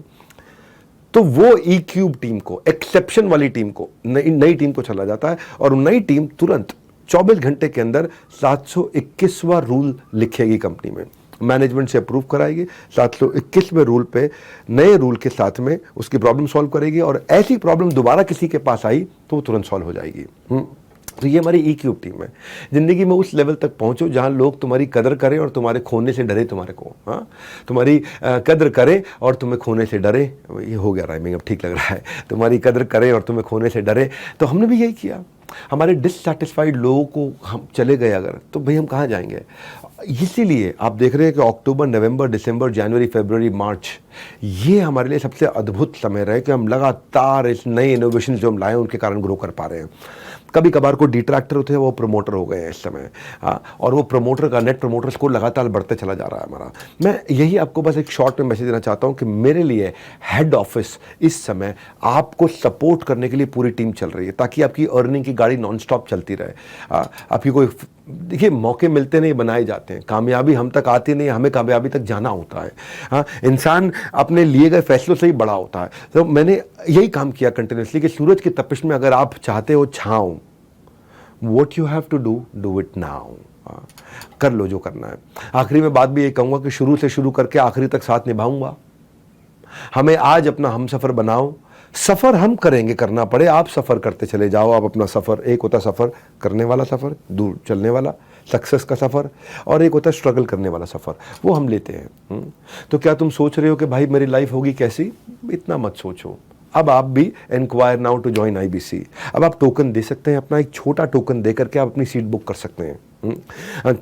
तो वो ई क्यूब टीम को, एक्सेप्शन वाली टीम को, नई टीम को चला जाता है और नई टीम तुरंत 24 घंटे के अंदर 721वां रूल लिखेगी कंपनी में, मैनेजमेंट से अप्रूव कराएगी, 721वें रूल पे नए रूल के साथ में उसकी प्रॉब्लम सॉल्व करेगी, और ऐसी प्रॉब्लम दोबारा किसी के पास आई तो वो तुरंत सॉल्व हो जाएगी। तो ये हमारी ई क्यूब टीम है। जिंदगी में उस लेवल तक पहुंचो जहां लोग तुम्हारी कदर करें और तुम्हारे खोने से डरे तुम्हारे को। हाँ, तुम्हारी कदर करें और तुम्हें खोने से डरे, ये हो गया राइमिंग, अब ठीक लग रहा है, तुम्हारी कदर करें और तुम्हें खोने से डरे। तो हमने भी यही किया। हमारे डिससैटिस्फाइड लोगों को हम चले गए अगर, तो भाई हम कहाँ जाएंगे। इसीलिए आप देख रहे हैं कि अक्टूबर, नवंबर, दिसंबर, जनवरी, फरवरी, मार्च, ये हमारे लिए सबसे अद्भुत समय रहे कि हम लगातार इस नए इनोवेशन जो हम लाए उनके कारण ग्रो कर पा रहे हैं। कभी कभार को डिट्रैक्टर होते हैं, वो प्रमोटर हो गए हैं इस समय। हाँ, और वो प्रमोटर का नेट प्रमोटर स्कोर लगातार बढ़ते चला जा रहा है हमारा। मैं यही आपको बस एक शॉर्ट में मैसेज देना चाहता हूँ कि मेरे लिए हेड ऑफिस इस समय आपको सपोर्ट करने के लिए पूरी टीम चल रही है, ताकि आपकी अर्निंग की गाड़ी नॉन स्टॉप चलती रहे। आपकी कोई, देखिए, मौके मिलते नहीं, बनाए जाते हैं। कामयाबी हम तक आती नहीं, हमें कामयाबी तक जाना होता है। हाँ, इंसान अपने लिए गए फैसलों से ही बड़ा होता है। तो मैंने यही काम किया कंटिन्यूसली कि सूरज की तपिश में अगर आप चाहते हो छाँव, what you have to do it now. कर लो जो करना है। आखिरी में बात भी ये कहूँगा कि शुरू से शुरू करके आखिरी तक साथ निभाऊंगा। हमें आज अपना हम सफ़र बनाओ। सफ़र हम करेंगे, करना पड़े, आप सफ़र करते चले जाओ। आप अपना सफ़र, एक होता सफ़र करने वाला सफ़र, दूर चलने वाला सक्सेस का सफ़र, और एक होता स्ट्रगल करने वाला सफ़र, वो हम लेते हैं। तो क्या तुम सोच रहे हो कि भाई मेरी लाइफ होगी कैसी? इतना मत सोचो। अब आप भी enquire now to join IBC. अब आप टोकन दे सकते हैं, अपना एक छोटा टोकन दे करके आप अपनी सीट बुक कर सकते हैं।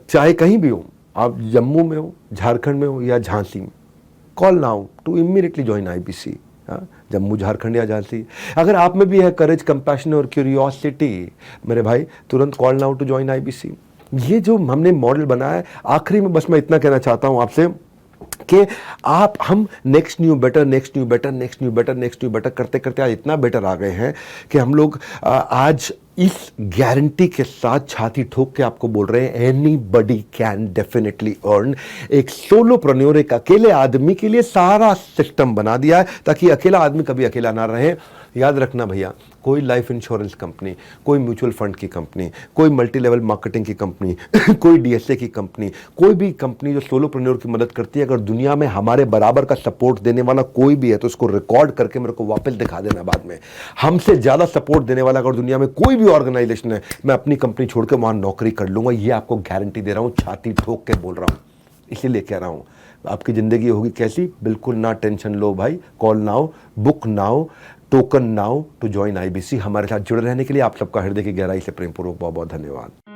चाहे कहीं भी हो, आप जम्मू में हो, झारखंड में हो या झांसी में, call now to immediately join IBC. Jammu, Jharkhand या झांसी। अगर आप में भी है करेज, कंपैशन और क्यूरियोसिटी, मेरे भाई, तुरंत call now to join IBC. ये जो हमने मॉडल बनाया है, आखिरी में बस मैं इतना कहना चाहता हूं आपसे कि हम नेक्स्ट न्यू बेटर करते करते आज इतना बेटर आ गए हैं कि हम लोग आज इस गारंटी के साथ छाती ठोक के आपको बोल रहे हैं, एनीबडी कैन डेफिनेटली अर्न। एक सोलोप्रेन्योर, एक अकेले आदमी के लिए सारा सिस्टम बना दिया है ताकि अकेला आदमी कभी अकेला ना रहे। याद रखना भैया, कोई लाइफ इंश्योरेंस कंपनी, कोई म्यूचुअल फंड की कंपनी, कोई मल्टी लेवल मार्केटिंग की कंपनी, कोई डीएसए की कंपनी, कोई भी कंपनी जो सोलोप्रेन्योर की मदद करती है, अगर दुनिया में हमारे बराबर का सपोर्ट देने वाला कोई भी है तो उसको रिकॉर्ड करके मेरे को वापस दिखा देना बाद में। हमसे ज़्यादा सपोर्ट देने वाला अगर दुनिया में कोई भी ऑर्गेनाइजेशन है, मैं अपनी कंपनी छोड़ के वहाँ नौकरी कर लूँगा। ये आपको गारंटी दे रहा हूँ, छाती ठोक के बोल रहा हूँ, इसीलिए कह रहा हूँ। आपकी ज़िंदगी होगी कैसी, बिल्कुल ना टेंशन लो भाई। Call now, book now, token now to join IBC. हमारे साथ जुड़े रहने के लिए आप सबका हृदय की गहराई से प्रेमपूर्वक बहुत बहुत धन्यवाद।